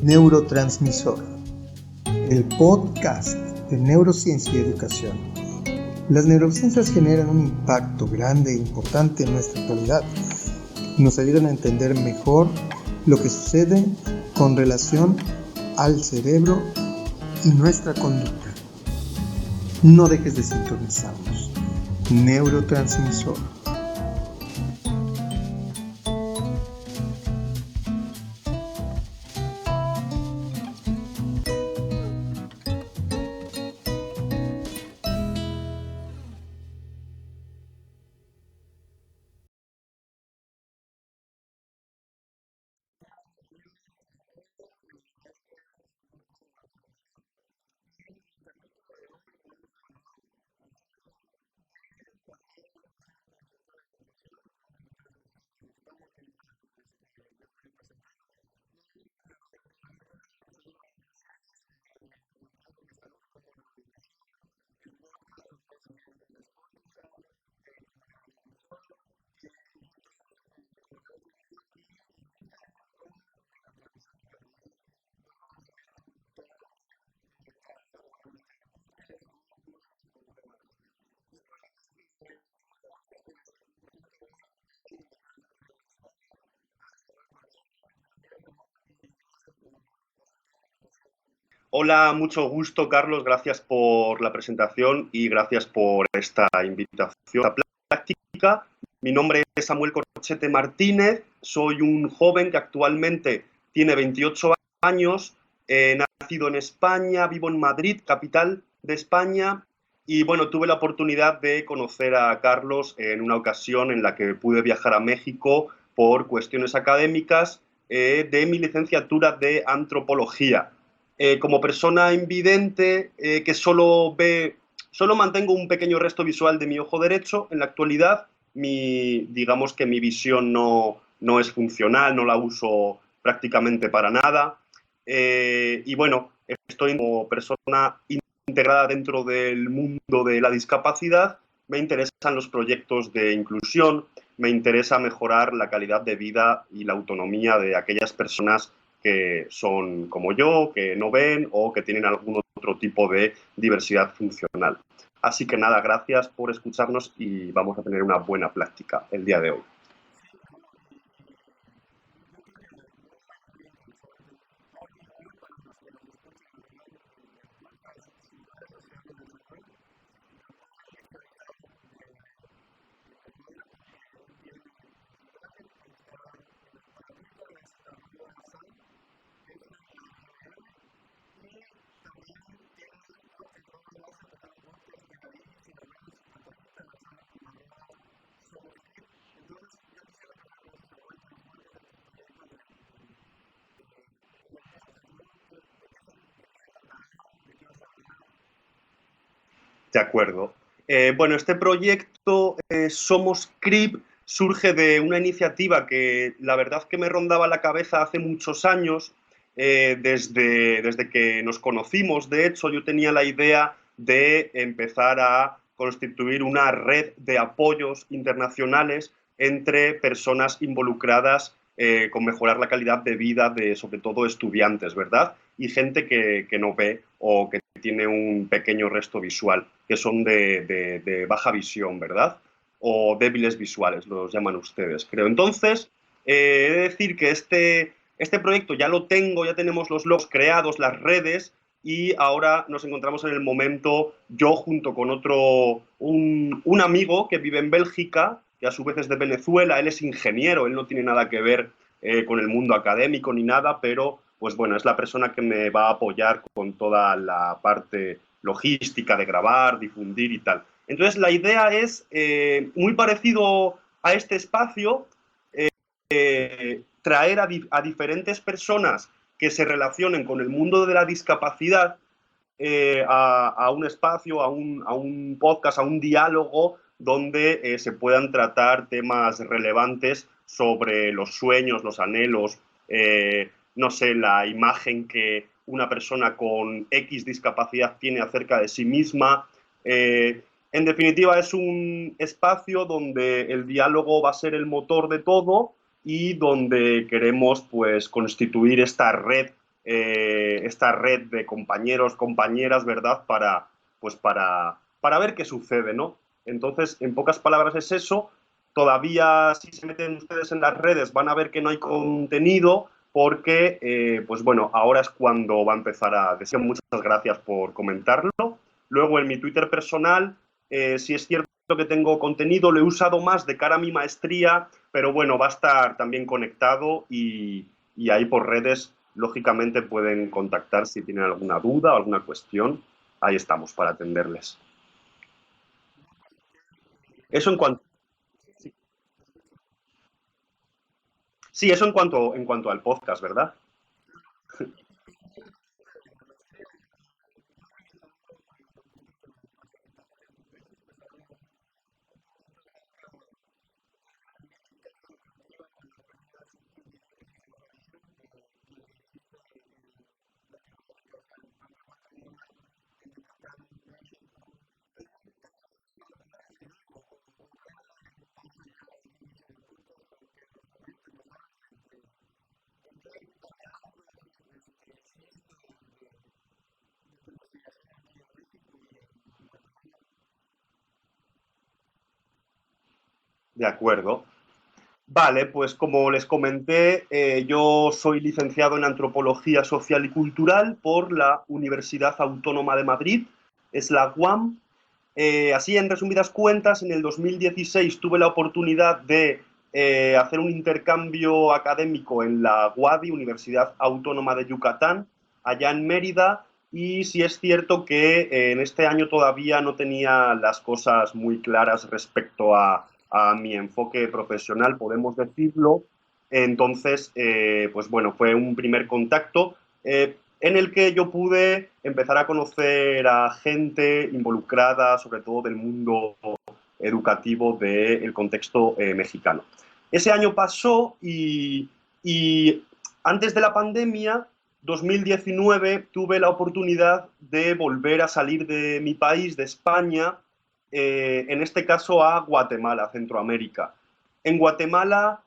Neurotransmisor, el podcast de neurociencia y educación. Las neurociencias generan un impacto grande e importante en nuestra actualidad. Nos ayudan a entender mejor lo que sucede con relación al cerebro y nuestra conducta. No dejes de sintonizarnos. Neurotransmisor. Hola, mucho gusto, Carlos. Gracias por la presentación y gracias por esta invitación a la práctica. Mi nombre es Samuel Corchete Martínez. Soy un joven que actualmente tiene 28 años. Nacido en España, vivo en Madrid, capital de España. Y bueno, tuve la oportunidad de conocer a Carlos en una ocasión en la que pude viajar a México por cuestiones académicas de mi licenciatura de antropología. Como persona invidente que solo mantengo un pequeño resto visual de mi ojo derecho, en la actualidad digamos que mi visión no es funcional, no la uso prácticamente para nada. Y bueno, estoy como persona integrada dentro del mundo de la discapacidad. Me interesan los proyectos de inclusión, me interesa mejorar la calidad de vida y la autonomía de aquellas personas que son como yo, que no ven o que tienen algún otro tipo de diversidad funcional. Así que nada, gracias por escucharnos y vamos a tener una buena práctica el día de hoy. De acuerdo. Bueno, este proyecto Somos CRIP surge de una iniciativa que la verdad que me rondaba la cabeza hace muchos años, desde que nos conocimos. De hecho, yo tenía la idea de empezar a constituir una red de apoyos internacionales entre personas involucradas con mejorar la calidad de vida de, sobre todo, estudiantes, ¿verdad? Y gente que no ve o que tiene un pequeño resto visual, que son de baja visión, ¿verdad? O débiles visuales, los llaman ustedes, creo. Entonces, he de decir que este proyecto ya lo tengo, ya tenemos los logos creados, las redes, y ahora nos encontramos en el momento, yo junto con un amigo que vive en Bélgica, que a su vez es de Venezuela. Él es ingeniero, él no tiene nada que ver con el mundo académico ni nada, pero pues bueno, es la persona que me va a apoyar con toda la parte logística de grabar, difundir y tal. Entonces la idea es muy parecido a este espacio, traer a diferentes personas que se relacionen con el mundo de la discapacidad a un espacio, a un podcast, a un diálogo donde se puedan tratar temas relevantes sobre los sueños, los anhelos, no sé, la imagen que una persona con X discapacidad tiene acerca de sí misma. En definitiva, es un espacio donde el diálogo va a ser el motor de todo y donde queremos pues constituir esta red esta red de compañeros, compañeras, ¿verdad? Para ver qué sucede, ¿no? Entonces, en pocas palabras es eso. Todavía, si se meten ustedes en las redes, van a ver que no hay contenido porque, pues bueno, ahora es cuando va a empezar a decir. Muchas gracias por comentarlo. Luego, en mi Twitter personal, si es cierto que tengo contenido, lo he usado más de cara a mi maestría, pero bueno, va a estar también conectado y ahí por redes, lógicamente, pueden contactar si tienen alguna duda o alguna cuestión. Ahí estamos para atenderles. Eso en cuanto, sí, eso en cuanto al podcast, ¿verdad? De acuerdo. Vale, pues como les comenté, yo soy licenciado en Antropología Social y Cultural por la Universidad Autónoma de Madrid, es la UAM. Así, en resumidas cuentas, en el 2016 tuve la oportunidad de hacer un intercambio académico en la UADY, Universidad Autónoma de Yucatán, allá en Mérida, y sí es cierto que en este año todavía no tenía las cosas muy claras respecto a mi enfoque profesional, podemos decirlo. Entonces, pues bueno, fue un primer contacto en el que yo pude empezar a conocer a gente involucrada, sobre todo del mundo educativo del contexto mexicano. Ese año pasó y antes de la pandemia, 2019, tuve la oportunidad de volver a salir de mi país, de España, en este caso a Guatemala, Centroamérica. En Guatemala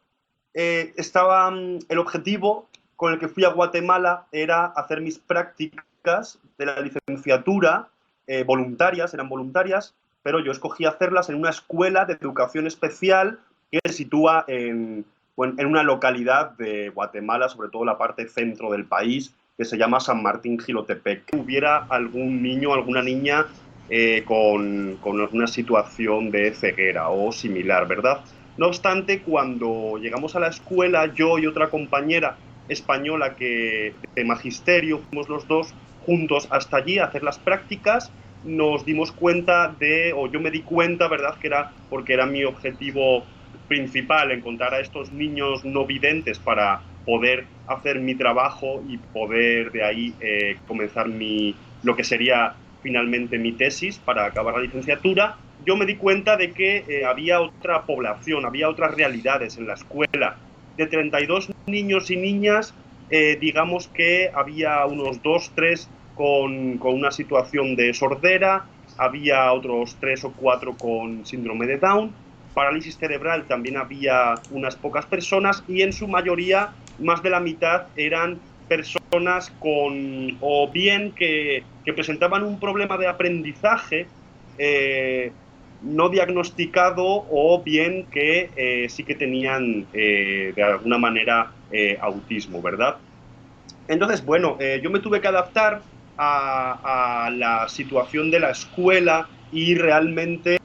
estaba el objetivo con el que fui a Guatemala era hacer mis prácticas de la licenciatura voluntarias, eran voluntarias, pero yo escogí hacerlas en una escuela de educación especial que se sitúa en una localidad de Guatemala, sobre todo la parte centro del país, que se llama San Martín Gilotepec. Hubiera algún niño, alguna niña con una situación de ceguera o similar, ¿verdad? No obstante, cuando llegamos a la escuela, yo y otra compañera española que de magisterio, fuimos los dos juntos hasta allí a hacer las prácticas, nos dimos cuenta de, o yo me di cuenta, ¿verdad?, que era porque era mi objetivo principal encontrar a estos niños no videntes para poder hacer mi trabajo y poder de ahí comenzar lo que sería finalmente mi tesis para acabar la licenciatura. Yo me di cuenta de que había otra población, había otras realidades en la escuela. De 32 niños y niñas, digamos que había unos 2, 3 con una situación de sordera, había otros 3 o 4 con síndrome de Down, parálisis cerebral también había unas pocas personas y en su mayoría, más de la mitad, eran personas con, o bien que presentaban un problema de aprendizaje no diagnosticado o bien que sí que tenían de alguna manera autismo, ¿verdad? Entonces, bueno, yo me tuve que adaptar a la situación de la escuela y realmente,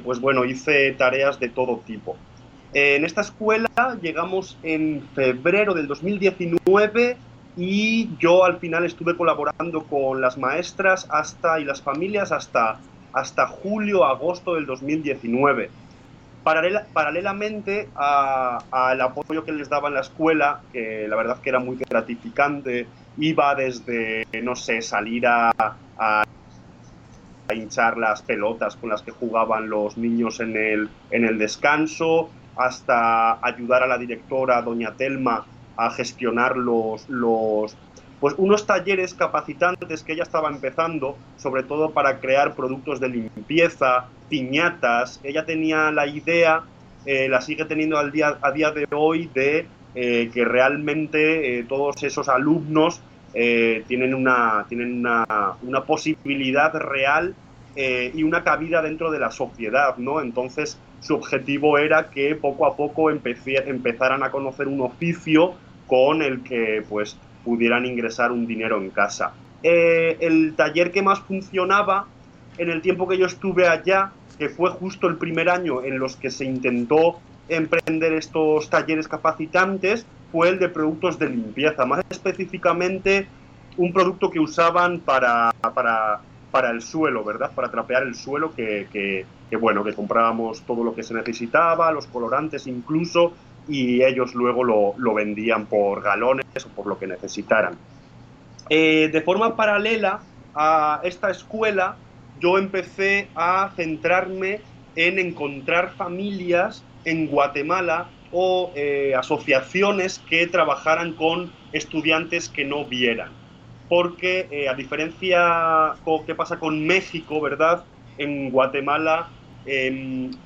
pues bueno, hice tareas de todo tipo. En esta escuela llegamos en febrero del 2019 y yo al final estuve colaborando con las maestras y las familias hasta julio, agosto del 2019. Paralelamente al apoyo que les daba en la escuela, que la verdad que era muy gratificante, iba desde, no sé, salir a hinchar las pelotas con las que jugaban los niños en el descanso, hasta ayudar a la directora, doña Telma, a gestionar pues unos talleres capacitantes que ella estaba empezando, sobre todo para crear productos de limpieza, piñatas. Ella tenía la idea, la sigue teniendo a día de hoy, de que realmente todos esos alumnos tienen una posibilidad real y una cabida dentro de la sociedad, ¿no? Entonces, su objetivo era que poco a poco empezaran a conocer un oficio con el que pues pudieran ingresar un dinero en casa. El taller que más funcionaba en el tiempo que yo estuve allá, que fue justo el primer año en los que se intentó emprender estos talleres capacitantes, fue el de productos de limpieza, más específicamente un producto que usaban para el suelo, ¿verdad? Para trapear el suelo, bueno, que comprábamos todo lo que se necesitaba, los colorantes incluso, y ellos luego lo vendían por galones o por lo que necesitaran. De forma paralela a esta escuela, yo empecé a centrarme en encontrar familias en Guatemala o asociaciones que trabajaran con estudiantes que no vieran. Porque a diferencia de qué pasa con México, ¿verdad? En Guatemala,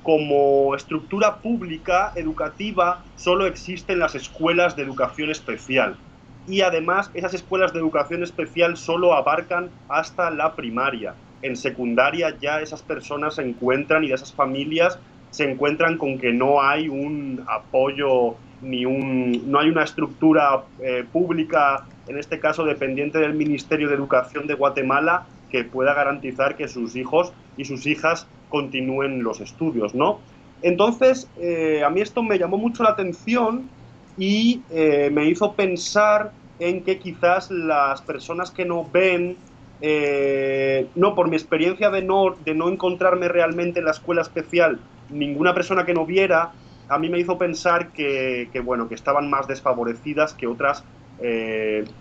como estructura pública educativa, solo existen las escuelas de educación especial y además esas escuelas de educación especial solo abarcan hasta la primaria. En secundaria ya esas personas se encuentran y de esas familias se encuentran con que no hay un apoyo no hay una estructura pública, en este caso dependiente del Ministerio de Educación de Guatemala, que pueda garantizar que sus hijos y sus hijas continúen los estudios, ¿no? Entonces, a mí esto me llamó mucho la atención y me hizo pensar en que quizás las personas que no ven, no, por mi experiencia de no encontrarme realmente en la escuela especial ninguna persona que no viera, a mí me hizo pensar bueno, que estaban más desfavorecidas que otras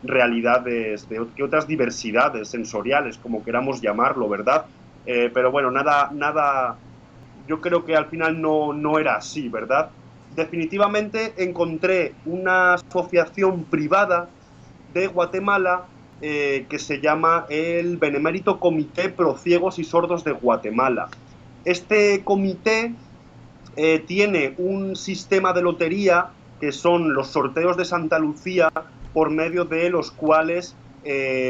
realidades, que otras diversidades sensoriales, como queramos llamarlo, ¿verdad? Pero bueno, nada, yo creo que al final no era así, ¿verdad? Definitivamente encontré una asociación privada de Guatemala que se llama el Benemérito Comité Pro Ciegos y Sordos de Guatemala. Este comité tiene un sistema de lotería que son los sorteos de Santa Lucía, por medio de los cuales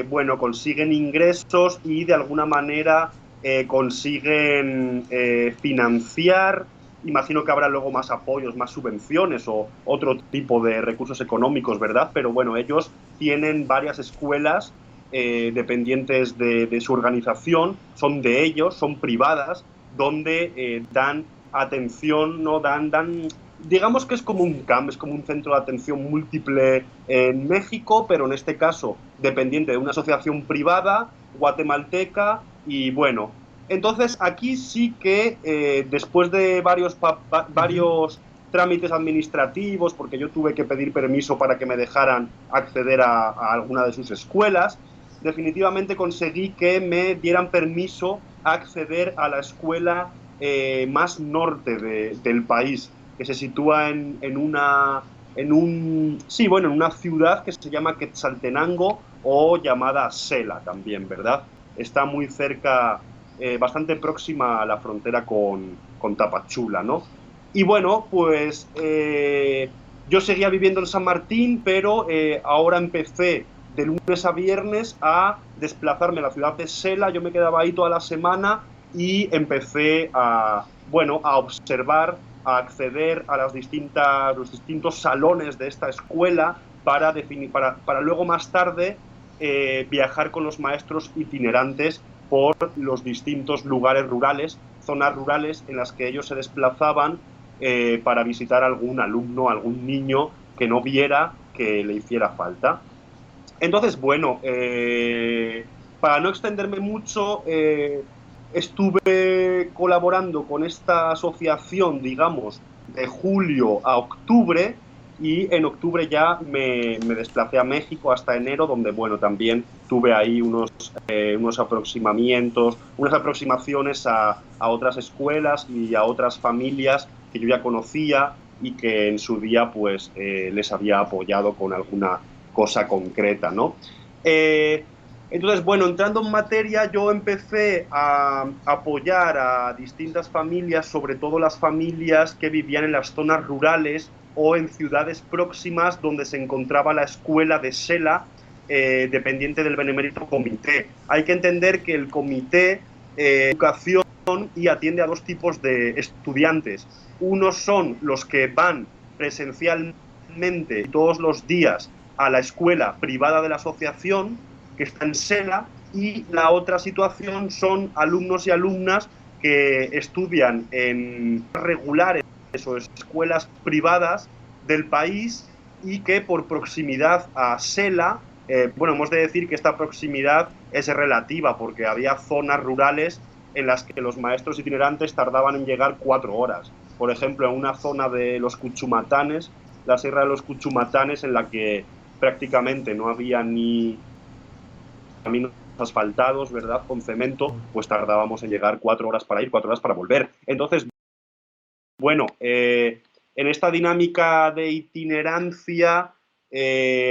bueno, consiguen ingresos y de alguna manera consiguen financiar. Imagino que habrá luego más apoyos, más subvenciones o otro tipo de recursos económicos, ¿verdad? Pero bueno, ellos tienen varias escuelas dependientes de su organización, son de ellos, son privadas, donde dan atención, ¿no? Digamos que es como un CAM, es como un centro de atención múltiple en México, pero en este caso dependiente de una asociación privada guatemalteca y bueno. Entonces aquí sí que después de varios trámites administrativos, porque yo tuve que pedir permiso para que me dejaran acceder a alguna de sus escuelas, definitivamente conseguí que me dieran permiso a acceder a la escuela más norte del país, que se sitúa sí, bueno, en una ciudad que se llama Quetzaltenango o llamada Sela también, ¿verdad? Está muy cerca, bastante próxima a la frontera con Tapachula, ¿no? Y bueno, pues yo seguía viviendo en San Martín, pero ahora empecé de lunes a viernes a desplazarme a la ciudad de Sela. Yo me quedaba ahí toda la semana y empecé bueno, a observar, a acceder a los distintos salones de esta escuela para luego más tarde viajar con los maestros itinerantes por los distintos lugares rurales, zonas rurales en las que ellos se desplazaban para visitar a algún alumno, algún niño que no viera, que le hiciera falta. Entonces, bueno, para no extenderme mucho, estuve colaborando con esta asociación, digamos, de julio a octubre, y en octubre ya me desplacé a México hasta enero, donde, bueno, también tuve ahí unos aproximaciones a otras escuelas y a otras familias que yo ya conocía y que en su día, pues, les había apoyado con alguna cosa concreta, ¿no? Entonces, bueno, entrando en materia, yo empecé a apoyar a distintas familias, sobre todo las familias que vivían en las zonas rurales o en ciudades próximas donde se encontraba la escuela de Sela, dependiente del Benemérito Comité. Hay que entender que el Comité Educación y atiende a dos tipos de estudiantes. Unos son los que van presencialmente todos los días a la escuela privada de la asociación, que está en Sela, y la otra situación son alumnos y alumnas que estudian en regulares o escuelas privadas del país y que por proximidad a Sela, bueno, hemos de decir que esta proximidad es relativa porque había zonas rurales en las que los maestros itinerantes tardaban en llegar 4 horas. Por ejemplo, en una zona de los Cuchumatanes, la Sierra de los Cuchumatanes, en la que prácticamente no había ni caminos asfaltados, ¿verdad?, con cemento, pues tardábamos en llegar 4 horas para ir, 4 horas para volver. Entonces, bueno, en esta dinámica de itinerancia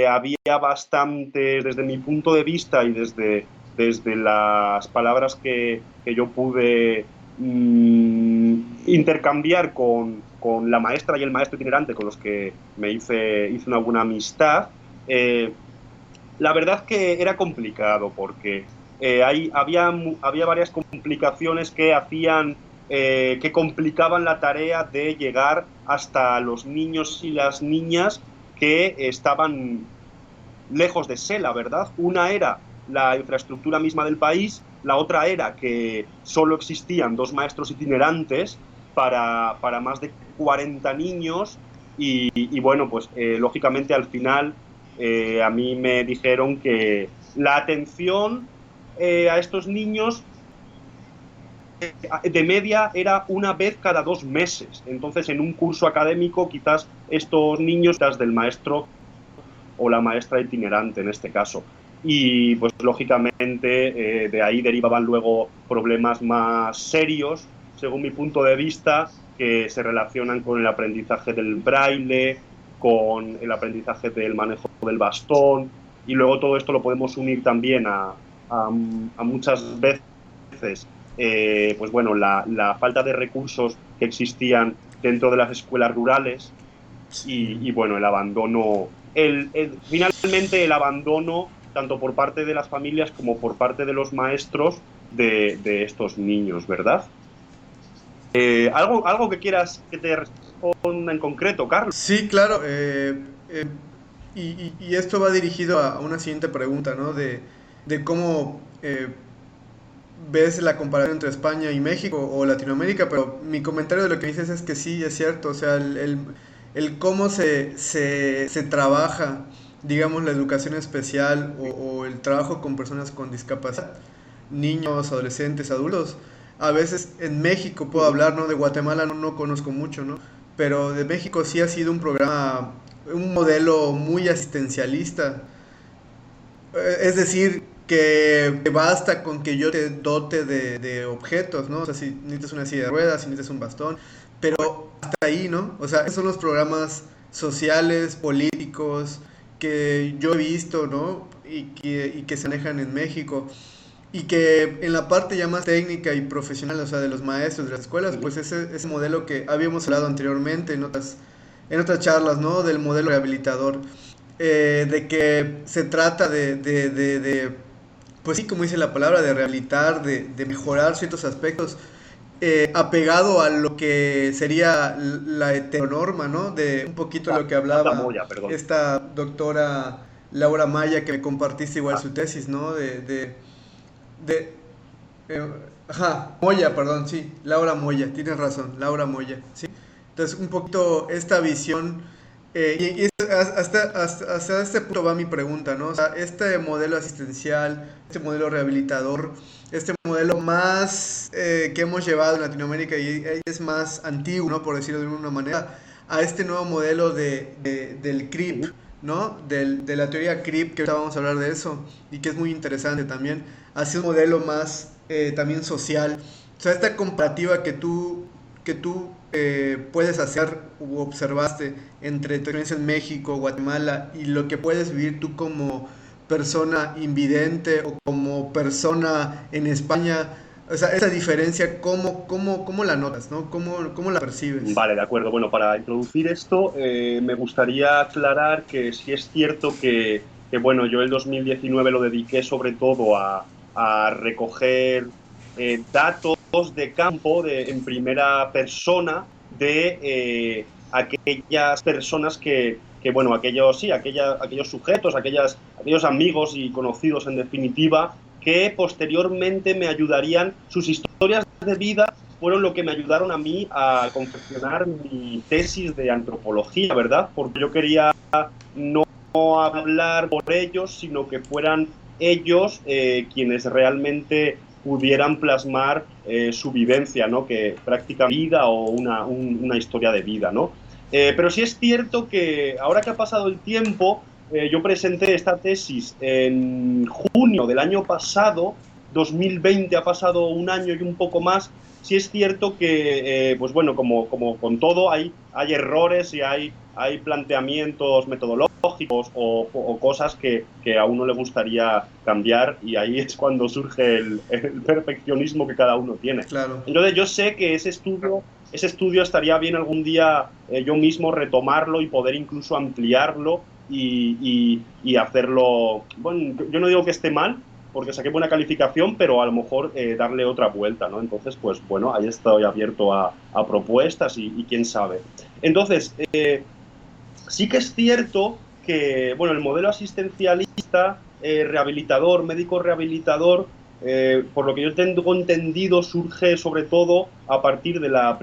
había bastante, desde mi punto de vista y desde las palabras que yo pude intercambiar con la maestra y el maestro itinerante con los que me hice una buena amistad, la verdad que era complicado porque había varias complicaciones que hacían que complicaban la tarea de llegar hasta los niños y las niñas que estaban lejos de Sela, ¿verdad? Una era la infraestructura misma del país, la otra era que solo existían 2 maestros itinerantes para más de 40 niños y bueno, pues lógicamente al final a mí me dijeron que la atención a estos niños de media era una vez cada 2 meses. Entonces, en un curso académico, quizás estos niños del maestro o la maestra itinerante en este caso. Y pues lógicamente de ahí derivaban luego problemas más serios, según mi punto de vista, que se relacionan con el aprendizaje del braille, con el aprendizaje del manejo del bastón, y luego todo esto lo podemos unir también a muchas veces pues bueno, la falta de recursos que existían dentro de las escuelas rurales y bueno, el abandono, finalmente el abandono tanto por parte de las familias como por parte de los maestros de estos niños, ¿verdad? ¿Algo que quieras que te responda en concreto, Carlos? Sí, claro. Y esto va dirigido a una siguiente pregunta, ¿no? De cómo ves la comparación entre España y México o Latinoamérica, pero mi comentario de lo que dices es que sí, es cierto, o sea, el cómo se trabaja, digamos, la educación especial o el trabajo con personas con discapacidad, niños, adolescentes, adultos. A veces en México puedo hablar, ¿no? De Guatemala no conozco mucho, ¿no? Pero de México sí ha sido un programa, un modelo muy asistencialista. Es decir, que basta con que yo te dote de objetos, ¿no? O sea, si necesitas una silla de ruedas, si necesitas un bastón, pero hasta ahí, ¿no? O sea, esos son los programas sociales, políticos, que yo he visto, ¿no? Y que se manejan en México. Y que en la parte ya más técnica y profesional, o sea, de los maestros de las escuelas, pues ese modelo que habíamos hablado anteriormente en otras charlas, ¿no? Del modelo rehabilitador, de que se trata pues sí, como dice la palabra, de rehabilitar, de mejorar ciertos aspectos, apegado a lo que sería la heteronorma, ¿no? De un poquito lo que hablaba Moya, esta doctora Laura Maya, que me compartiste igual su tesis, ¿no? De Moya, perdón, sí, Laura Moya, tienes razón, Laura Moya, sí. Entonces, un poquito esta visión, hasta este punto va mi pregunta, ¿no? O sea, este modelo asistencial, este modelo rehabilitador, este modelo más que hemos llevado en Latinoamérica y es más antiguo, ¿no? Por decirlo de alguna manera, a este nuevo modelo del CRIP, ¿no? De la teoría CRIP, que ahorita vamos a hablar de eso, y que es muy interesante también, hacia un modelo más también social. O sea, esta comparativa que tú puedes hacer u observaste entre tu experiencia en México, Guatemala, y lo que puedes vivir tú como persona invidente o como persona en España, O sea, esa diferencia, ¿cómo la notas, ¿no? ¿Cómo la percibes? Vale, de acuerdo. Bueno, para introducir esto, me gustaría aclarar que sí es cierto bueno, yo el 2019 lo dediqué sobre todo a recoger datos de campo en primera persona de aquellas personas bueno, aquellos sujetos, aquellos amigos y conocidos en definitiva, que posteriormente me ayudarían, sus historias de vida fueron lo que me ayudaron a mí a confeccionar mi tesis de antropología, ¿verdad? Porque yo quería no hablar por ellos, sino que fueran ellos quienes realmente pudieran plasmar su vivencia, ¿no? Que práctica vida o una historia de vida, ¿no? Pero sí es cierto que ahora que ha pasado el tiempo, yo presenté esta tesis en junio del año pasado, 2020, ha pasado un año y un poco más. Sí es cierto que, pues bueno, como con todo, hay errores y hay planteamientos metodológicos o cosas que a uno le gustaría cambiar, y ahí es cuando surge el perfeccionismo que cada uno tiene. Claro. Entonces yo sé que ese estudio estaría bien algún día yo mismo retomarlo y poder incluso ampliarlo y hacerlo. Bueno, yo no digo que esté mal, porque saqué buena calificación, pero a lo mejor darle otra vuelta, ¿no? Entonces, pues bueno, ahí estoy abierto a propuestas y quién sabe. Entonces, sí que es cierto que, bueno, el modelo asistencialista, rehabilitador, médico rehabilitador, por lo que yo tengo entendido, surge sobre todo a partir de la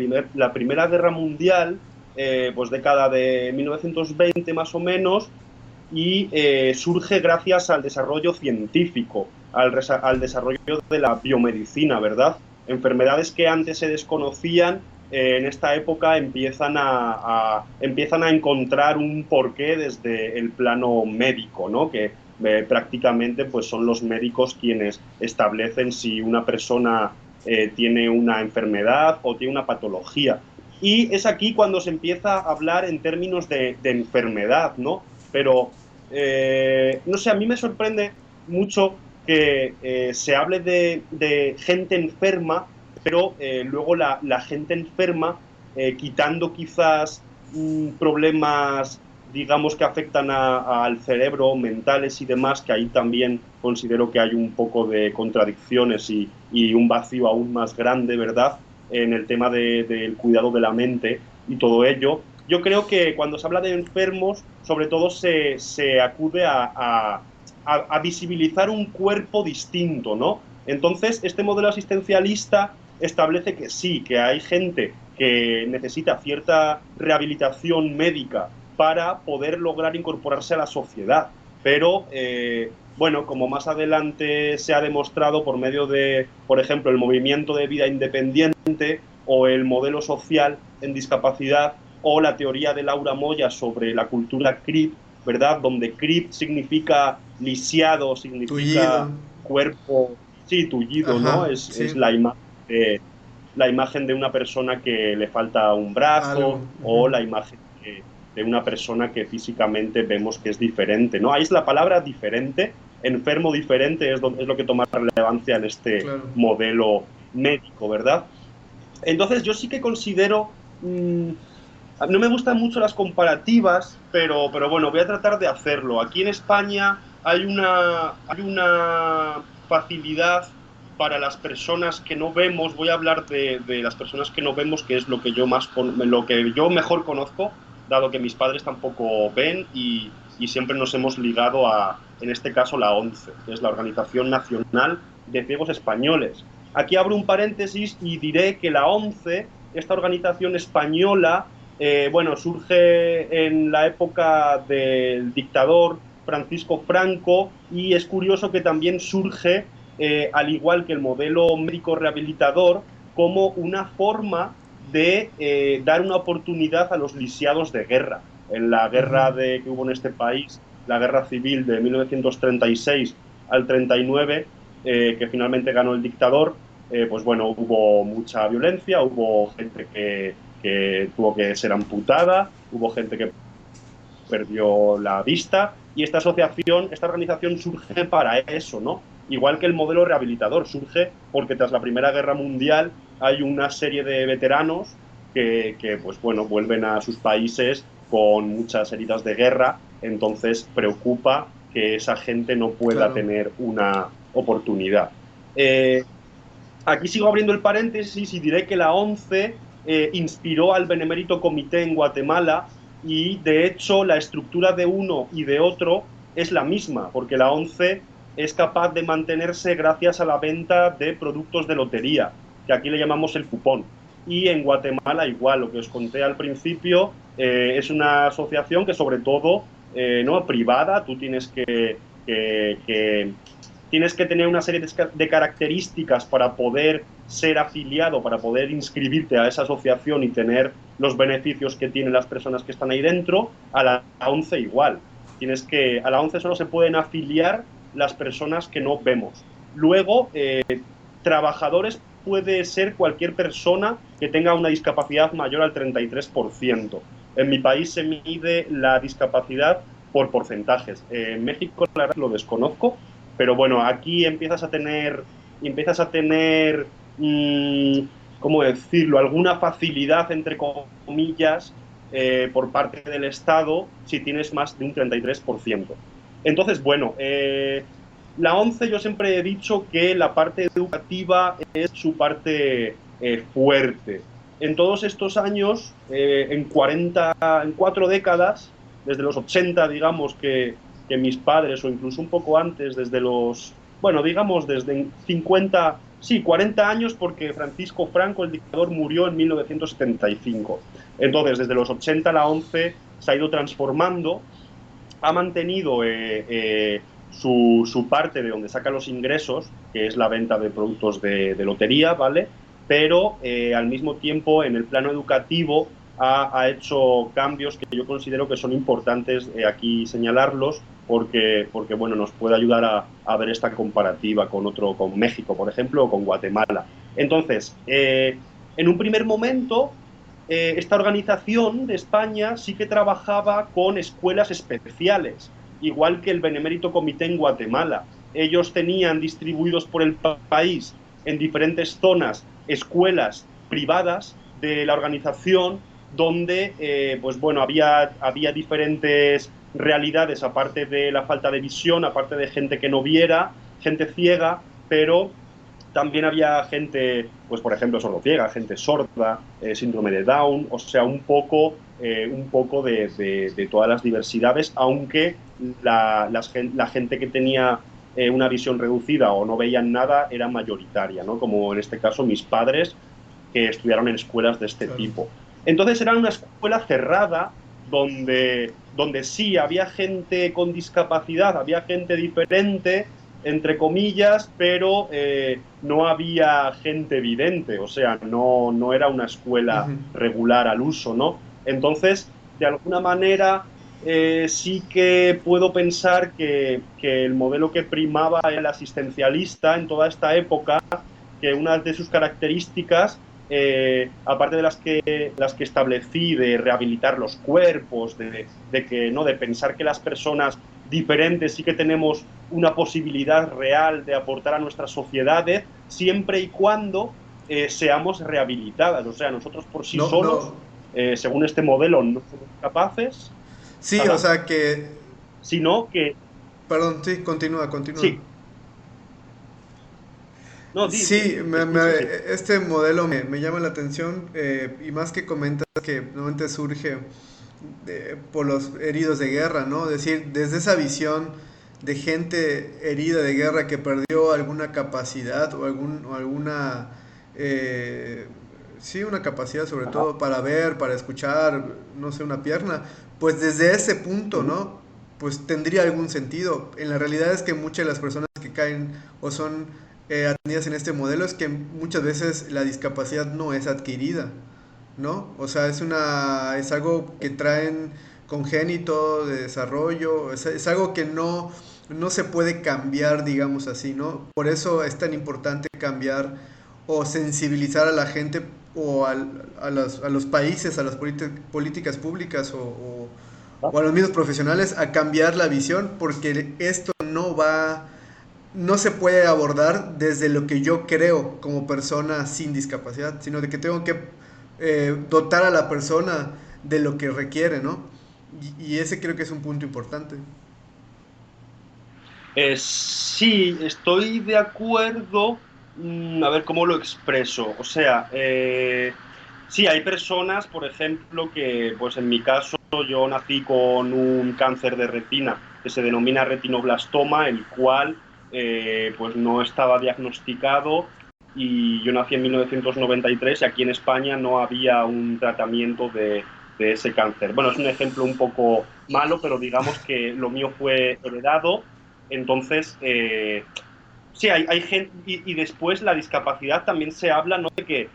Primera Guerra Mundial, pues década de 1920 más o menos, y surge gracias al desarrollo científico, al desarrollo de la biomedicina, ¿verdad? Enfermedades que antes se desconocían, en esta época empiezan a encontrar un porqué desde el plano médico, ¿no? Que prácticamente pues, son los médicos quienes establecen si una persona tiene una enfermedad o tiene una patología. Y es aquí cuando se empieza a hablar en términos de enfermedad, ¿no? Pero, no sé, a mí me sorprende mucho que se hable de gente enferma, pero luego la gente enferma, quitando quizás problemas, digamos, que afectan al cerebro, mentales y demás, que ahí también considero que hay un poco de contradicciones y un vacío aún más grande, ¿verdad? En el tema del cuidado de la mente y todo ello. Yo creo que cuando se habla de enfermos, sobre todo se acude a visibilizar un cuerpo distinto, ¿no? Entonces, este modelo asistencialista establece que sí, que hay gente que necesita cierta rehabilitación médica para poder lograr incorporarse a la sociedad. Pero, bueno, como más adelante se ha demostrado por medio de, por ejemplo, el movimiento de vida independiente o el modelo social en discapacidad, o la teoría de Laura Moya sobre la cultura CRIP, ¿verdad? Donde CRIP significa lisiado, Tullido. significa cuerpo, sí, tullido, ¿no? Ajá, Es sí. la imagen de una persona que le falta un brazo, Algo. o Ujú. la imagen de una persona que físicamente vemos que es diferente, ¿no? Ahí es la palabra diferente, enfermo diferente es lo que toma relevancia en este Claro. modelo médico, ¿verdad? Entonces yo sí que considero, no me gustan mucho las comparativas, pero bueno, voy a tratar de hacerlo. Aquí en España hay una facilidad para las personas que no vemos. Voy a hablar de las personas que no vemos, que es lo que yo mejor conozco, dado que mis padres tampoco ven, y siempre nos hemos ligado en este caso, la ONCE, que es la Organización Nacional de Ciegos Españoles. Aquí abro un paréntesis y diré que la ONCE, esta organización española, bueno, surge en la época del dictador Francisco Franco, y es curioso que también surge, al igual que el modelo médico rehabilitador, como una forma de dar una oportunidad a los lisiados de guerra. En la Ujú. guerra que hubo en este país, la guerra civil de 1936 al 39, que finalmente ganó el dictador, pues bueno, hubo mucha violencia, hubo gente que tuvo que ser amputada, hubo gente que perdió la vista, y esta organización surge para eso, ¿no? Igual que el modelo rehabilitador surge porque tras la Primera Guerra Mundial hay una serie de veteranos que pues bueno, vuelven a sus países con muchas heridas de guerra, entonces preocupa que esa gente no pueda Claro. tener una oportunidad. Eh, Aquí sigo abriendo el paréntesis y diré que la ONCE inspiró al Benemérito Comité en Guatemala y de hecho la estructura de uno y de otro es la misma, porque la ONCE es capaz de mantenerse gracias a la venta de productos de lotería, que aquí le llamamos el cupón. Y en Guatemala igual, lo que os conté al principio, es una asociación que sobre todo no privada, tú tienes que tener una serie de características para poder ser afiliado, para poder inscribirte a esa asociación y tener los beneficios que tienen las personas que están ahí dentro. A la ONCE igual. A la ONCE solo se pueden afiliar las personas que no vemos. Luego, trabajadores puede ser cualquier persona que tenga una discapacidad mayor al 33%. En mi país se mide la discapacidad por porcentajes. En México, la verdad, lo desconozco, pero bueno, aquí empiezas a tener, ¿cómo decirlo?, alguna facilidad, entre comillas, por parte del Estado si tienes más de un 33%. Entonces, bueno, la ONCE yo siempre he dicho que la parte educativa es su parte fuerte. En todos estos años, en 4 décadas, desde los 80, digamos que mis padres, o incluso un poco antes, desde los, bueno, digamos desde 50, sí, 40 años, porque Francisco Franco, el dictador, murió en 1975. Entonces, desde los 80 la ONCE se ha ido transformando, ha mantenido su parte de donde saca los ingresos, que es la venta de productos de lotería, ¿vale? Pero al mismo tiempo, en el plano educativo, ha hecho cambios que yo considero que son importantes aquí señalarlos, porque bueno, nos puede ayudar a ver esta comparativa con México, por ejemplo, o con Guatemala. Entonces, en un primer momento, esta organización de España sí que trabajaba con escuelas especiales, igual que el Benemérito Comité en Guatemala. Ellos tenían distribuidos por el país en diferentes zonas escuelas privadas de la organización donde pues bueno, había diferentes realidades, aparte de la falta de visión, aparte de gente que no viera, gente ciega, pero también había gente, pues por ejemplo, sordociega, gente sorda, síndrome de Down, o sea, un poco de todas las diversidades, aunque la gente que tenía una visión reducida o no veían nada era mayoritaria, ¿no? Como en este caso mis padres, que estudiaron en escuelas de este Claro. tipo. Entonces era una escuela cerrada donde sí había gente con discapacidad, había gente diferente, entre comillas, pero no había gente vidente, o sea, no era una escuela Ujú. regular al uso, ¿no? Entonces, de alguna manera, sí que puedo pensar que el modelo que primaba era el asistencialista en toda esta época, que una de sus características, aparte de las que establecí, de rehabilitar los cuerpos, de pensar que las personas diferentes sí que tenemos una posibilidad real de aportar a nuestras sociedades, siempre y cuando seamos rehabilitadas. O sea, nosotros por sí No, solos, no. según este modelo, no somos capaces, Sí, o ajá, sea que, sino que perdón, sí, continúa, continúa. sí, no, Sí, te escucho, sí. este modelo me llama la atención, y más que comentas que normalmente surge por los heridos de guerra, ¿no? Es decir, desde esa visión de gente herida de guerra que perdió alguna capacidad o alguna, eh, sí, una capacidad sobre Ajá. todo para ver, para escuchar, no sé, una pierna, pues desde ese punto, Uh -huh. ¿no? Pues tendría algún sentido. En la realidad es que muchas de las personas que caen o son atendidas en este modelo es que muchas veces la discapacidad no es adquirida, ¿no? O sea, es algo que traen congénito, de desarrollo, es algo que no se puede cambiar, digamos así, ¿no? Por eso es tan importante cambiar o sensibilizar a la gente o a los países, a las políticas públicas o a los mismos profesionales a cambiar la visión, porque esto no va no se puede abordar desde lo que yo creo como persona sin discapacidad, sino de que tengo que dotar a la persona de lo que requiere, ¿no? Y ese creo que es un punto importante. Sí, estoy de acuerdo. A ver cómo lo expreso. O sea, sí, hay personas, por ejemplo, que, pues en mi caso, yo nací con un cáncer de retina que se denomina retinoblastoma, el cual, pues no estaba diagnosticado, y yo nací en 1993 y aquí en España no había un tratamiento de ese cáncer. Bueno, es un ejemplo un poco malo, pero digamos que lo mío fue heredado. Entonces, sí, hay gente, y después la discapacidad también se habla, ¿no? De que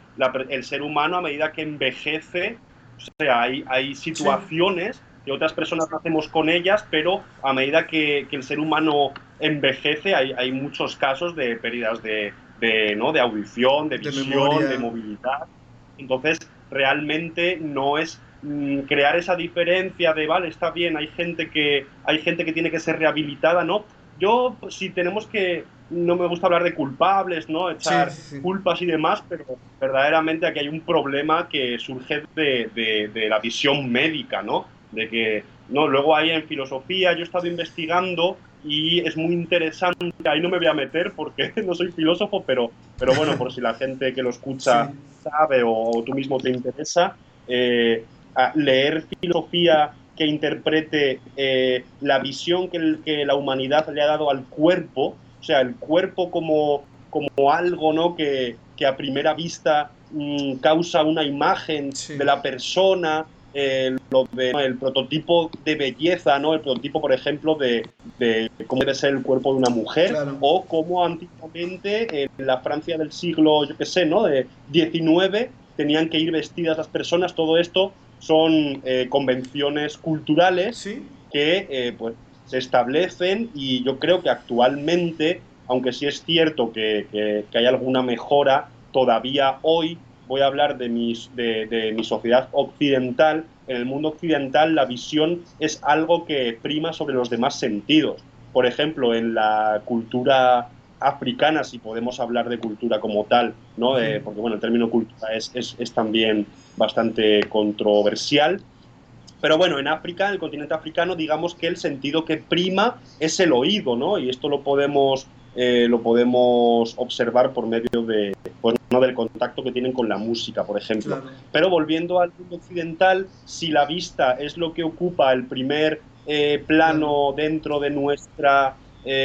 el ser humano a medida que envejece, o sea, hay Sí, situaciones que otras personas hacemos con ellas, pero a medida que el ser humano envejece, hay muchos casos de pérdidas ¿no? De audición, de de visión, de memoria. movilidad. Entonces, realmente no es crear esa diferencia de, vale, está bien, hay gente que tiene que ser rehabilitada, ¿no? Yo, pues, si tenemos que, no me gusta hablar de culpables, ¿no? Sí, Echar sí, sí. culpas y demás, pero verdaderamente aquí hay un problema que surge de la visión médica, ¿no? De que, no, luego ahí en filosofía yo he estado investigando y es muy interesante, ahí no me voy a meter porque no soy filósofo, pero bueno, por si la gente que lo escucha Sí, sabe o tú mismo te interesa, a leer filosofía que interprete la visión que la humanidad le ha dado al cuerpo, o sea, el cuerpo como algo, ¿no? Que a primera vista causa una imagen sí, de la persona, ¿no? El prototipo de belleza, ¿no? El prototipo, por ejemplo, de cómo debe ser el cuerpo de una mujer, claro. o cómo antiguamente en la Francia del siglo, yo qué sé, ¿no? De 19 tenían que ir vestidas las personas. Todo esto son convenciones culturales Sí, que pues, se establecen, y yo creo que actualmente, aunque sí es cierto que hay alguna mejora, todavía hoy voy a hablar de mi sociedad occidental. En el mundo occidental la visión es algo que prima sobre los demás sentidos. Por ejemplo, en la cultura africana, si podemos hablar de cultura como tal, ¿no? Porque bueno, el término cultura es también bastante controversial, pero bueno, en África, en el continente africano, digamos que el sentido que prima es el oído, ¿no? Y esto lo podemos observar por medio pues, ¿no? del contacto que tienen con la música, por ejemplo. claro. Pero volviendo al mundo occidental, si la vista es lo que ocupa el primer Claro. plano dentro de nuestra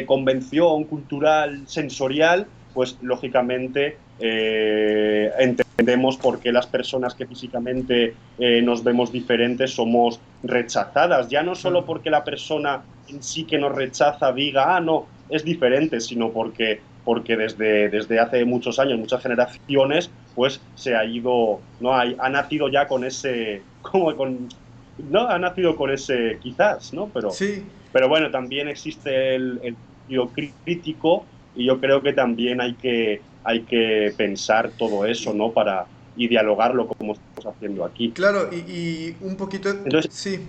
convención cultural sensorial, pues lógicamente entendemos por qué las personas que físicamente nos vemos diferentes somos rechazadas, ya no Claro. solo porque la persona en sí que nos rechaza diga, ah, no, es diferente, sino porque desde hace muchos años, muchas generaciones, pues se ha ido, ¿no? Ha nacido ya con ese, como con, no, ha nacido con ese quizás, ¿no? Sí, Pero bueno, también existe el sentido crítico, y yo creo que también hay que pensar todo eso, y, ¿no? Y dialogarlo como estamos haciendo aquí. claro, y un poquito, Entonces, sí,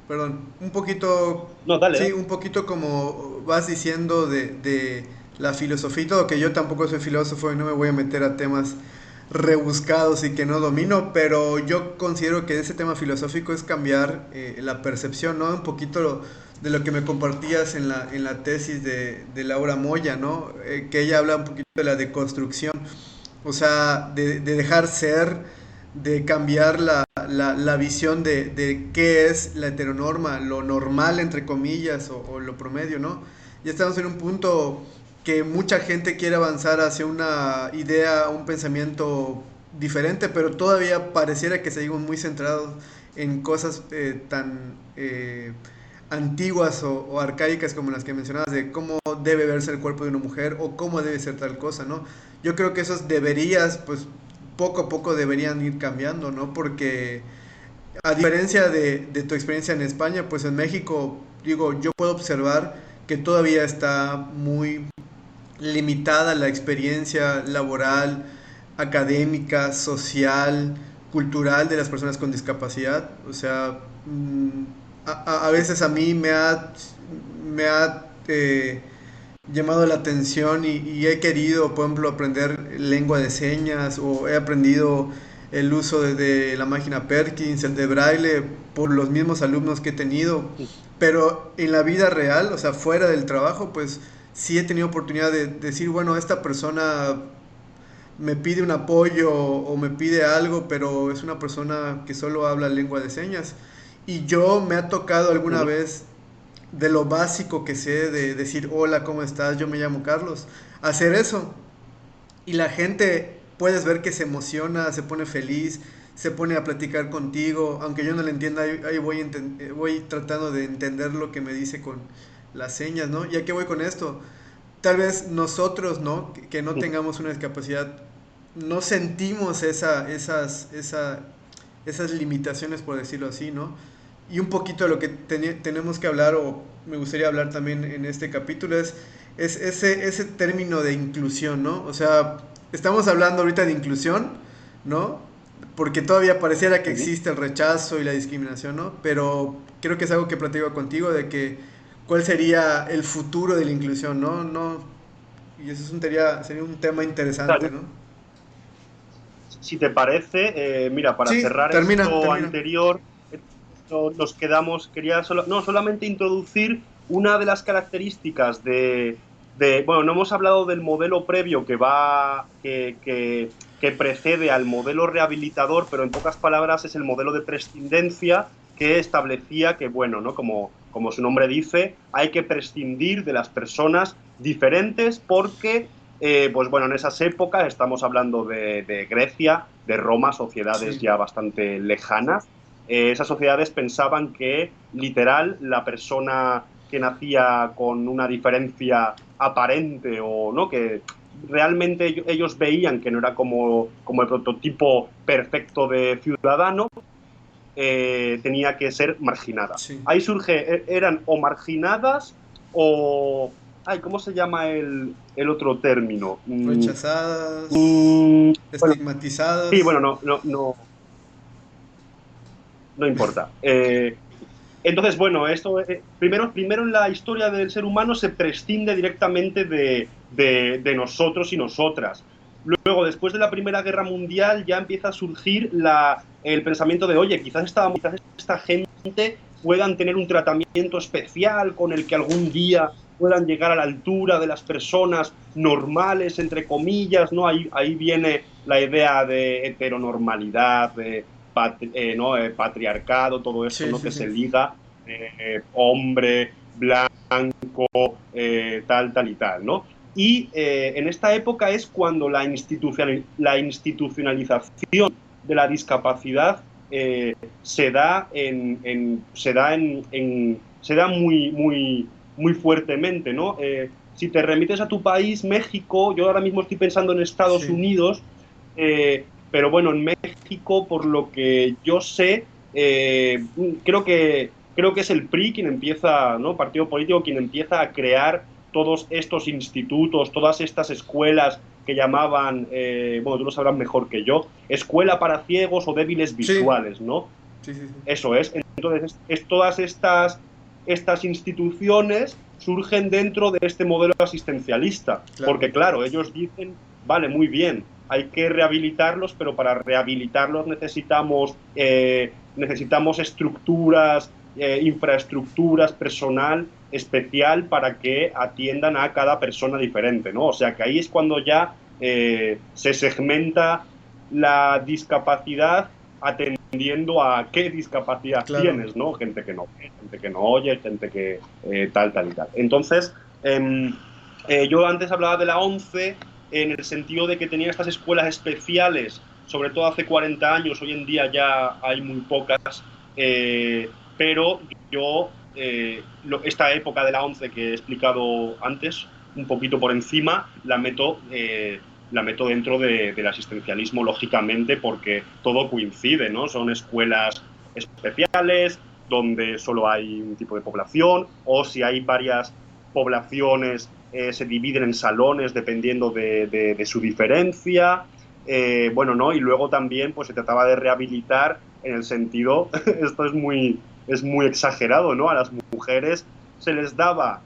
perdón, un poquito, no, dale, sí, dale. un poquito como vas diciendo de la filosofía, y todo que yo tampoco soy filósofo y no me voy a meter a temas rebuscados y que no domino, pero yo considero que ese tema filosófico es cambiar la percepción, ¿no? Un poquito de lo que me compartías en la tesis de Laura Moya, ¿no? Que ella habla un poquito de la deconstrucción, o sea, de dejar ser, de cambiar la visión de qué es la heteronorma, lo normal entre comillas o lo promedio, ¿no? Ya estamos en un punto que mucha gente quiere avanzar hacia una idea, un pensamiento diferente, pero todavía pareciera que seguimos muy centrados en cosas tan antiguas o arcaicas como las que mencionabas, de cómo debe verse el cuerpo de una mujer o cómo debe ser tal cosa, ¿no? Yo creo que esos deberías, pues poco a poco deberían ir cambiando, ¿no? Porque a diferencia de tu experiencia en España, pues en México, digo, yo puedo observar que todavía está muy limitada la experiencia laboral, académica, social, cultural de las personas con discapacidad. O sea, a veces a mí me ha llamado la atención y he querido, por ejemplo, aprender lengua de señas o he aprendido el uso de la máquina Perkins, el de Braille, por los mismos alumnos que he tenido. Pero en la vida real, o sea, fuera del trabajo, pues sí he tenido oportunidad de decir, bueno, esta persona me pide un apoyo o me pide algo, pero es una persona que solo habla lengua de señas. Y yo me ha tocado alguna vez de lo básico que sé de decir, hola, ¿cómo estás? Yo me llamo Carlos. Hacer eso. Y la gente, puedes ver que se emociona, se pone feliz, se pone a platicar contigo. Aunque yo no le entienda, ahí voy tratando de entender lo que me dice con las señas, ¿no? ¿Y a qué voy con esto? Tal vez nosotros, ¿no? Que no tengamos una discapacidad, no sentimos esas limitaciones, por decirlo así, ¿no? Y un poquito de lo que tenemos que hablar, o me gustaría hablar también en este capítulo, es ese término de inclusión, ¿no? O sea, estamos hablando ahorita de inclusión, ¿no? Porque todavía pareciera que existe el rechazo y la discriminación, ¿no? Pero creo que es algo que platico contigo, de que cuál sería el futuro de la inclusión, ¿no? No, y eso sería un tema interesante, ¿no? Si te parece, mira, para Sí, cerrar termina, esto termina. anterior, nos quedamos, no, solamente introducir una de las características bueno, no hemos hablado del modelo previo que precede al modelo rehabilitador, pero en pocas palabras es el modelo de prescindencia que establecía que, bueno, ¿no? Como su nombre dice, hay que prescindir de las personas diferentes porque pues bueno, en esas épocas, estamos hablando de Grecia, de Roma, sociedades Sí, ya bastante lejanas, esas sociedades pensaban que literal la persona que nacía con una diferencia aparente o no, que realmente ellos veían que no era como el prototipo perfecto de ciudadano, tenía que ser marginada. sí. Ahí eran o marginadas o... Ay, ¿cómo se llama el otro término? Rechazadas, Bueno, sí, estigmatizadas. bueno, no importa. Entonces, bueno, esto primero en la historia del ser humano se prescinde directamente de nosotros y nosotras. Luego, después de la Primera Guerra Mundial, ya empieza a surgir el pensamiento de, oye, quizás esta gente puedan tener un tratamiento especial con el que algún día puedan llegar a la altura de las personas normales, entre comillas, ¿no? Ahí viene la idea de heteronormalidad, de ¿no? Patriarcado, todo esto, Sí, ¿no? sí, Que sí. se liga hombre, blanco, tal y tal, ¿no? Y en esta época es cuando la institucionalización de la discapacidad se da muy fuertemente, ¿no? Si te remites a tu país, México, yo ahora mismo estoy pensando en Estados Sí, Unidos, pero bueno, en México, por lo que yo sé, creo que es el PRI quien empieza, ¿no? Partido político, quien empieza a crear todos estos institutos, todas estas escuelas que llamaban, bueno, tú lo sabrás mejor que yo, escuela para ciegos o débiles sí, visuales, ¿no? sí, sí, sí. Eso es. Entonces, todas estas instituciones surgen dentro de este modelo asistencialista, Claro. porque claro, ellos dicen, vale, muy bien, hay que rehabilitarlos, pero para rehabilitarlos necesitamos estructuras, infraestructuras, personal especial para que atiendan a cada persona diferente, ¿no? O sea que ahí es cuando ya se segmenta la discapacidad atendiendo a qué discapacidad Claro. tienes, ¿no? Gente que no ve, gente que no oye, gente que tal y tal. Entonces, yo antes hablaba de la ONCE en el sentido de que tenía estas escuelas especiales, sobre todo hace 40 años, hoy en día ya hay muy pocas, pero yo, esta época de la ONCE que he explicado antes, un poquito por encima, la meto dentro del asistencialismo, lógicamente, porque todo coincide, ¿no? Son escuelas especiales donde solo hay un tipo de población, o si hay varias poblaciones, se dividen en salones dependiendo de su diferencia. Bueno, ¿no? Y luego también pues, se trataba de rehabilitar en el sentido, esto es muy exagerado, ¿no? A las mujeres se les daba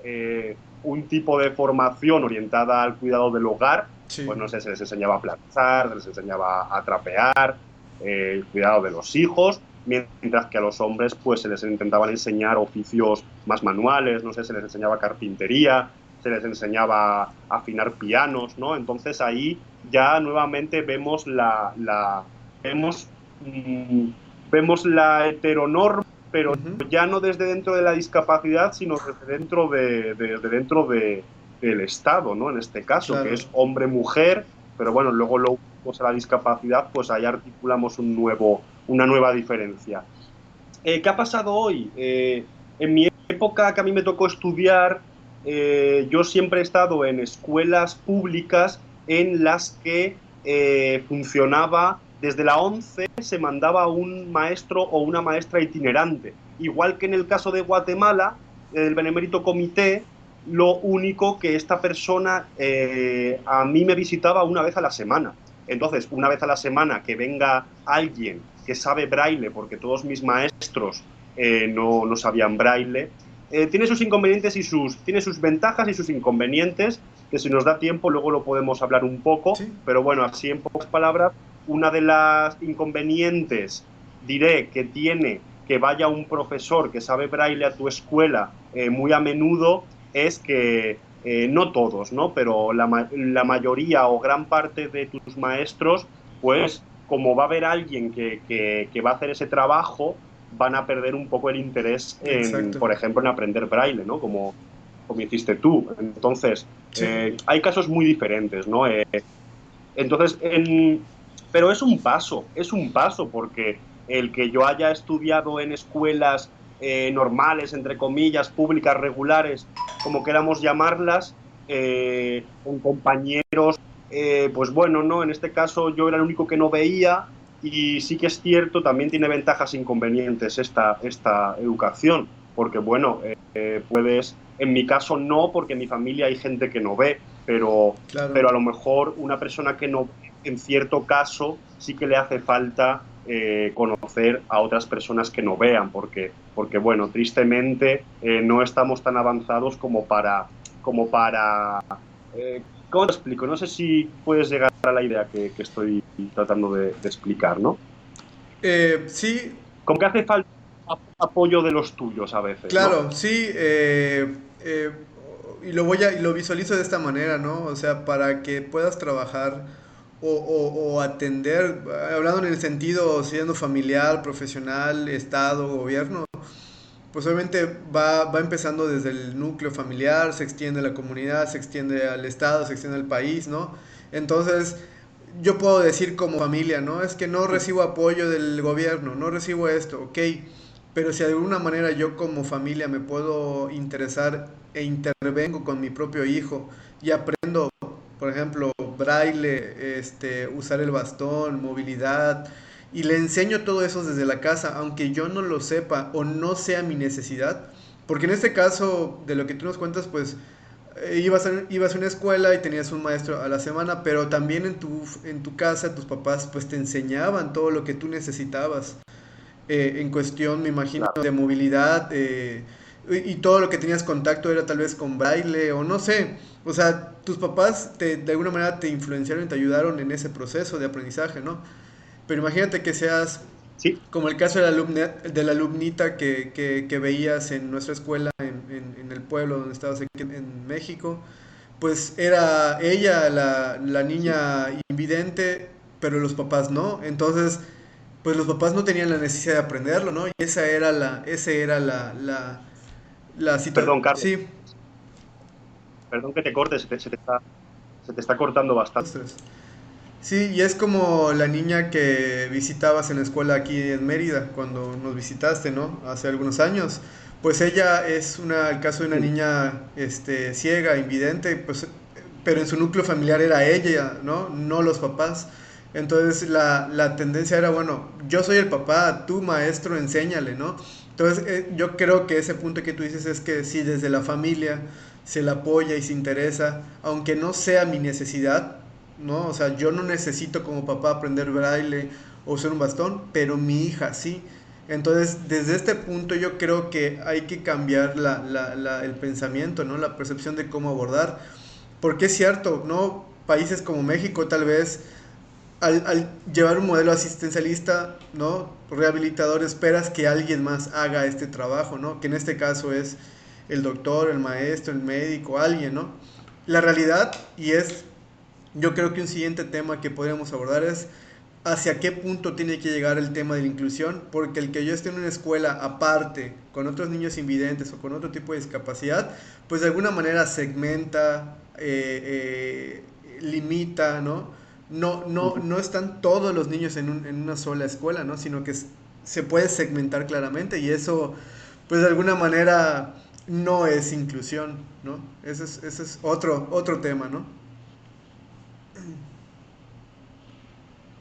un tipo de formación orientada al cuidado del hogar, Sí. pues no sé, se les enseñaba a planchar, se les enseñaba a trapear, el cuidado de los hijos, mientras que a los hombres pues se les intentaban enseñar oficios más manuales, no sé, se les enseñaba carpintería, se les enseñaba a afinar pianos, ¿no? Entonces ahí ya nuevamente vemos vemos, mm, vemos la heteronorma, pero Ujú. ya no desde dentro de la discapacidad, sino desde dentro del Estado, ¿no? En este caso, que Claro. es hombre-mujer, pero bueno, luego lo unimos a la discapacidad, pues ahí articulamos una nueva diferencia. ¿Qué ha pasado hoy? En mi época que a mí me tocó estudiar, yo siempre he estado en escuelas públicas en las que funcionaba desde la 11, se mandaba un maestro o una maestra itinerante. Igual que en el caso de Guatemala, el Benemérito Comité, lo único que esta persona a mí me visitaba una vez a la semana. Entonces, una vez a la semana que venga alguien que sabe braille, porque todos mis maestros no sabían braille, tiene sus inconvenientes tiene sus ventajas y sus inconvenientes, que si nos da tiempo luego lo podemos hablar un poco, Sí. pero bueno, así en pocas palabras, una de las inconvenientes diré que tiene que vaya un profesor que sabe braille a tu escuela muy a menudo es que no todos, ¿no? Pero la mayoría o gran parte de tus maestros, pues como va a haber alguien que va a hacer ese trabajo, van a perder un poco el interés en, Exacto. por ejemplo, en aprender braille, ¿no? Como hiciste tú. Entonces, Sí. hay casos muy diferentes, ¿no? Entonces, pero es un paso, porque el que yo haya estudiado en escuelas normales, entre comillas, públicas, regulares, como queramos llamarlas, con compañeros, pues bueno, ¿no? En este caso yo era el único que no veía y sí que es cierto, también tiene ventajas e inconvenientes esta educación, porque bueno, en mi caso no, porque en mi familia hay gente que no ve, Claro. pero a lo mejor una persona que no, en cierto caso, sí que le hace falta conocer a otras personas que no vean, porque bueno, tristemente no estamos tan avanzados ¿cómo te explico? No sé si puedes llegar a la idea que estoy tratando de explicar, ¿no? Sí, Como que hace falta apoyo de los tuyos a veces, ¿no? claro, sí, y y lo visualizo de esta manera, ¿no? O sea, para que puedas trabajar o atender, hablando en el sentido siendo familiar, profesional, Estado, gobierno, pues obviamente va empezando desde el núcleo familiar, se extiende a la comunidad, se extiende al Estado, se extiende al país, ¿no? Entonces, yo puedo decir como familia, ¿no? Es que no recibo apoyo del gobierno, no recibo esto, ok, pero si de alguna manera yo como familia me puedo interesar e intervengo con mi propio hijo y aprendo, por ejemplo, braille, usar el bastón, movilidad, y le enseño todo eso desde la casa, aunque yo no lo sepa o no sea mi necesidad, porque en este caso de lo que tú nos cuentas, pues ibas a una escuela y tenías un maestro a la semana, pero también en tu casa tus papás pues te enseñaban todo lo que tú necesitabas en cuestión, me imagino, Claro. de movilidad, y todo lo que tenías contacto era tal vez con braille o no sé. O sea, tus papás de alguna manera te influenciaron y te ayudaron en ese proceso de aprendizaje, ¿no? Pero imagínate que seas Sí, como el caso de de la alumnita que veías en nuestra escuela en el pueblo donde estabas aquí en México, pues era ella la sí. niña invidente, pero los papás no. Entonces, pues los papás no tenían la necesidad de aprenderlo, ¿no? Y ese era la situación. Perdón, Carlos, Sí, perdón que te corte, se te está cortando bastante. ostras. Sí, y es como la niña que visitabas en la escuela aquí en Mérida, cuando nos visitaste, ¿no? Hace algunos años. Pues ella es el caso de una Sí, niña, ciega, invidente, pues, pero en su núcleo familiar era ella, ¿no? No los papás. Entonces la tendencia era, bueno, yo soy el papá, tú maestro, enséñale, ¿no? Entonces yo creo que ese punto que tú dices es que si desde la familia se la apoya y se interesa, aunque no sea mi necesidad, ¿no? O sea, yo no necesito como papá aprender braille o usar un bastón, pero mi hija sí. Entonces, desde este punto yo creo que hay que cambiar el pensamiento, ¿no? La percepción de cómo abordar. Porque es cierto, ¿no? Países como México tal vez al llevar un modelo asistencialista, ¿no? Rehabilitador, esperas que alguien más haga este trabajo, ¿no? Que en este caso es el doctor, el maestro, el médico, alguien, ¿no? La realidad, y es yo creo que un siguiente tema que podríamos abordar es hacia qué punto tiene que llegar el tema de la inclusión, porque el que yo esté en una escuela aparte, con otros niños invidentes o con otro tipo de discapacidad, pues de alguna manera segmenta, limita, ¿no? No están todos los niños en una sola escuela, ¿no? Sino que se puede segmentar claramente y eso, pues de alguna manera no es inclusión, ¿no? Ese es otro tema, ¿no?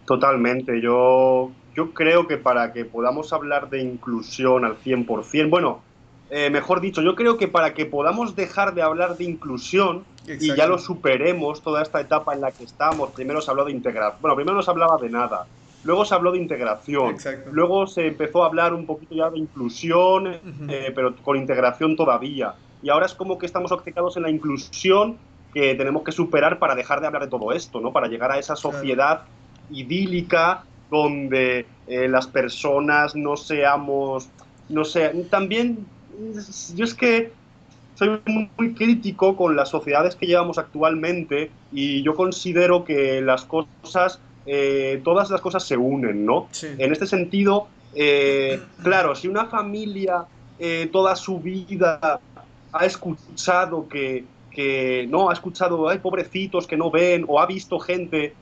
Totalmente. Yo creo que para que podamos hablar de inclusión al 100%, bueno, mejor dicho, yo creo que para que podamos dejar de hablar de inclusión y ya lo Exacto, superemos toda esta etapa en la que estamos, primero se habló de integración, bueno, primero no se hablaba de nada, luego se habló de integración, exacto. luego se empezó a hablar un poquito ya de inclusión, Ujú, pero con integración todavía. Y ahora es como que estamos obcecados en la inclusión que tenemos que superar para dejar de hablar de todo esto, ¿no? Para llegar a esa claro. sociedad idílica donde las personas no seamos, no sé, también yo es que soy muy crítico con las sociedades que llevamos actualmente y yo considero que las cosas, todas las cosas se unen, ¿no? Sí, En este sentido, claro, si una familia toda su vida ha escuchado que no, ha escuchado, hay pobrecitos que no ven, o ha visto gente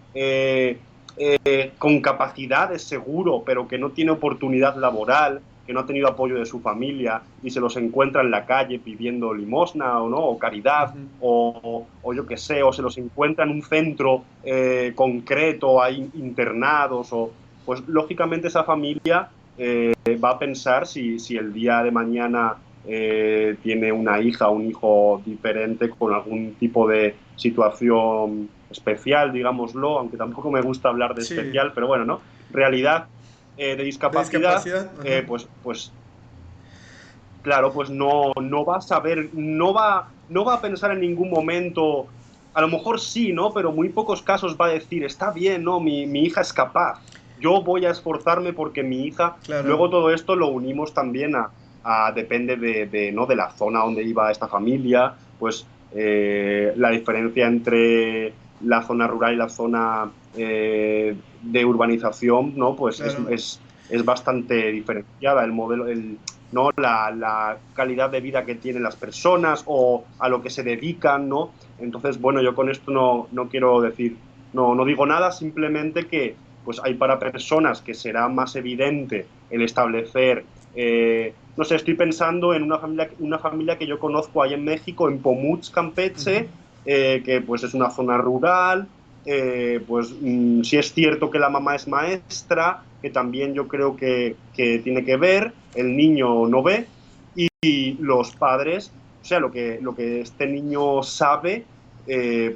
con capacidades seguro, pero que no tiene oportunidad laboral, que no ha tenido apoyo de su familia y se los encuentra en la calle pidiendo limosna o no, o caridad, ujú, o yo qué sé, o se los encuentra en un centro concreto, ahí internados, o pues lógicamente esa familia va a pensar si el día de mañana tiene una hija o un hijo diferente con algún tipo de situación especial, digámoslo, aunque tampoco me gusta hablar de sí. especial, pero bueno, ¿no? Realidad de ¿De discapacidad, discapacidad? Ajá. pues claro, pues no va a saber, no va a pensar en ningún momento, a lo mejor sí, ¿no? Pero muy pocos casos va a decir, está bien, ¿no? Mi hija es capaz, yo voy a esforzarme porque mi hija, Claro, luego todo esto lo unimos también depende ¿no? de la zona donde iba esta familia, pues la diferencia entre la zona rural y la zona de urbanización, ¿no? Pues claro. es bastante diferenciada. El modelo, ¿no? La calidad de vida que tienen las personas o a lo que se dedican, ¿no? Entonces, bueno, yo con esto no quiero decir, no digo nada, simplemente que pues hay para personas que será más evidente el establecer, no sé, estoy pensando en una familia que yo conozco ahí en México, en Pomuch, Ujú, Campeche, que pues es una zona rural, pues sí es cierto que la mamá es maestra, que también yo creo que tiene que ver, el niño no ve y los padres, o sea, lo que este niño sabe,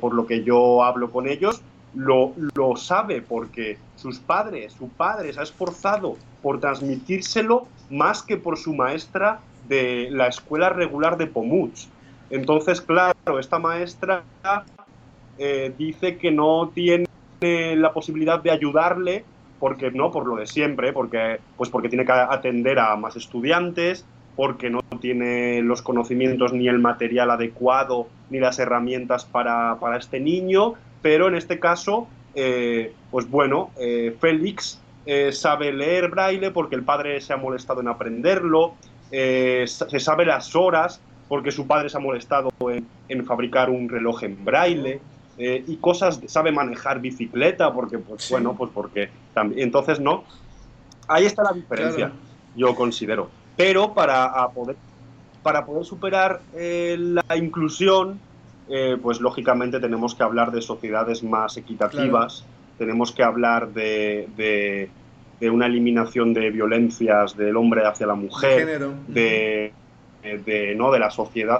por lo que yo hablo con ellos, lo sabe porque su padre se ha esforzado por transmitírselo más que por su maestra de la escuela regular de Pomuch. Entonces, claro, esta maestra dice que no tiene la posibilidad de ayudarle porque no, por lo de siempre, porque tiene que atender a más estudiantes, porque no tiene los conocimientos ni el material adecuado ni las herramientas para este niño, pero en este caso, pues bueno, Félix sabe leer braille porque el padre se ha molestado en aprenderlo, se sabe las horas porque su padre se ha molestado en fabricar un reloj en oh, braille, y cosas, sabe manejar bicicleta, porque, pues sí, bueno, pues porque también, entonces, ¿no? Ahí está la claro. diferencia, yo considero. Pero para poder superar la inclusión, pues lógicamente tenemos que hablar de sociedades más Claro. equitativas, tenemos que hablar de una eliminación de violencias del hombre hacia la De mujer, género. Ujú, ¿no? de la sociedad.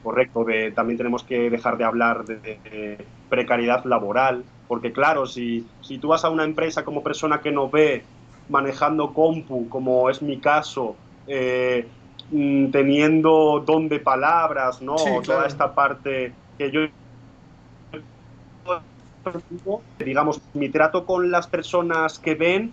Correcto, también tenemos que dejar de hablar de precariedad laboral, porque claro, si tú vas a una empresa como persona que no ve manejando compu, como es mi caso, teniendo don de palabras, ¿no? Sí, Toda claro. esta parte que yo, digamos, mi trato con las personas que ven,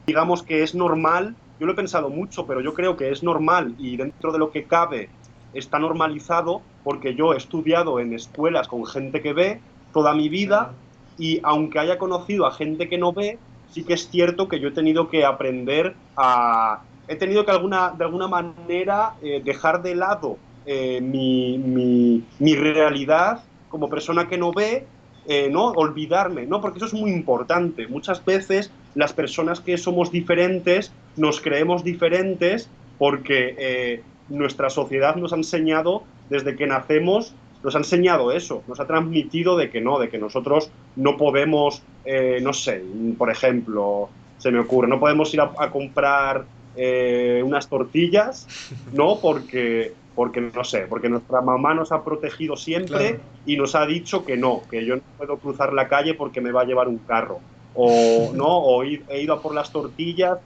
digamos que es normal. Yo lo he pensado mucho, pero yo creo que es normal y dentro de lo que cabe está normalizado porque yo he estudiado en escuelas con gente que ve toda mi vida Claro. y aunque haya conocido a gente que no ve, sí que es cierto que yo he tenido que aprender a... He tenido que de alguna manera dejar de lado mi realidad como persona que no ve, ¿no? Olvidarme, ¿no? Porque eso es muy importante. Muchas veces las personas que somos diferentes nos creemos diferentes porque nuestra sociedad nos ha enseñado desde que nacemos, nos ha enseñado eso, nos ha transmitido de que no, de que nosotros no podemos, no sé, por ejemplo, se me ocurre, no podemos ir a comprar unas tortillas, ¿no? Porque, no sé, porque nuestra mamá nos ha protegido Claro. siempre y nos ha dicho que no, que yo no puedo cruzar la calle porque me va a llevar un carro. O, ¿no? O he ido a por las tortillas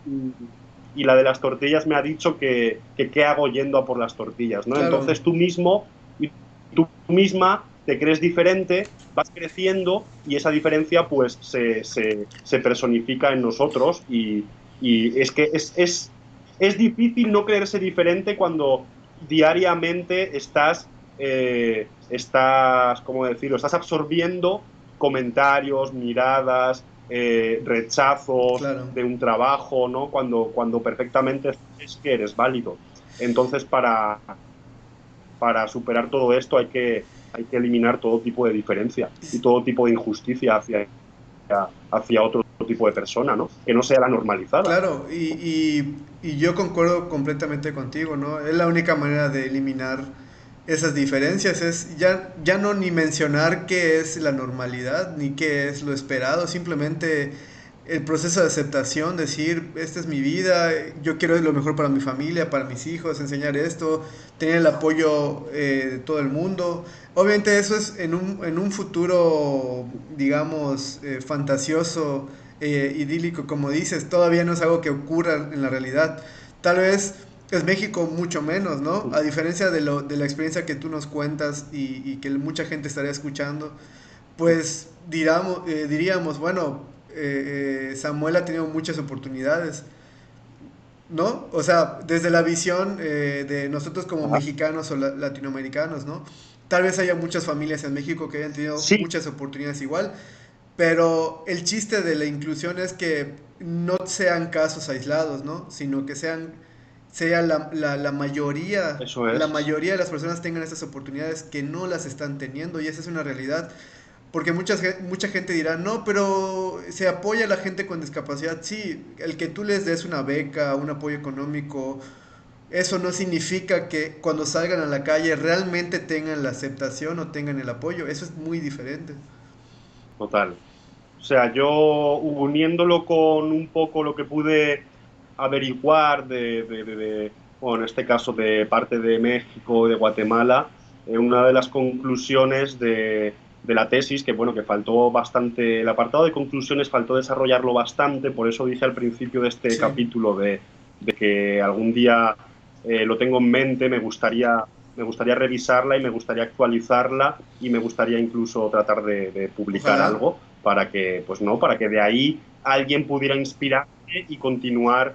y la de las tortillas me ha dicho que qué hago yendo a por las tortillas, ¿no? Claro. Entonces tú mismo y tú misma te crees diferente, vas creciendo y esa diferencia pues se personifica en nosotros y es que es difícil no creerse diferente cuando diariamente ¿cómo decirlo? Estás absorbiendo comentarios, miradas, rechazos Claro. de un trabajo, ¿no? Cuando perfectamente es que eres válido. Entonces, para superar todo esto hay que eliminar todo tipo de diferencia y todo tipo de injusticia hacia otro tipo de persona, ¿no? Que no sea la normalizada. Claro, y yo concuerdo completamente contigo, ¿no? Es la única manera de eliminar esas diferencias, es ya no ni mencionar qué es la normalidad, ni qué es lo esperado, simplemente el proceso de aceptación, decir, esta es mi vida, yo quiero lo mejor para mi familia, para mis hijos, enseñar esto, tener el apoyo de todo el mundo. Obviamente eso es en un futuro, digamos, fantasioso, idílico, como dices, todavía no es algo que ocurra en la realidad. Tal vez es México mucho menos, ¿no? A diferencia de la experiencia que tú nos cuentas y que mucha gente estaría escuchando, pues diríamos, bueno, Samuel ha tenido muchas oportunidades, ¿no? O sea, desde la visión de nosotros como Ajá. mexicanos o latinoamericanos, ¿no? Tal vez haya muchas familias en México que hayan tenido Sí, muchas oportunidades igual, pero el chiste de la inclusión es que no sean casos aislados, ¿no? Sino que sea eso la es. mayoría de las personas tengan estas oportunidades que no las están teniendo y esa es una realidad. Porque mucha gente dirá, no, pero se apoya a la gente con discapacidad. Sí, el que tú les des una beca, un apoyo económico, eso no significa que cuando salgan a la calle realmente tengan la aceptación o tengan el apoyo. Eso es muy diferente. Total. O sea, yo uniéndolo con un poco lo que pude averiguar bueno, en este caso de parte de México, de Guatemala, una de las conclusiones de la tesis, que bueno, que faltó bastante, el apartado de conclusiones faltó desarrollarlo bastante, por eso dije al principio de este Sí, capítulo de que algún día lo tengo en mente, me gustaría revisarla y me gustaría actualizarla y me gustaría incluso tratar de publicar ojalá. algo para que, pues no, para que de ahí alguien pudiera inspirarse y continuar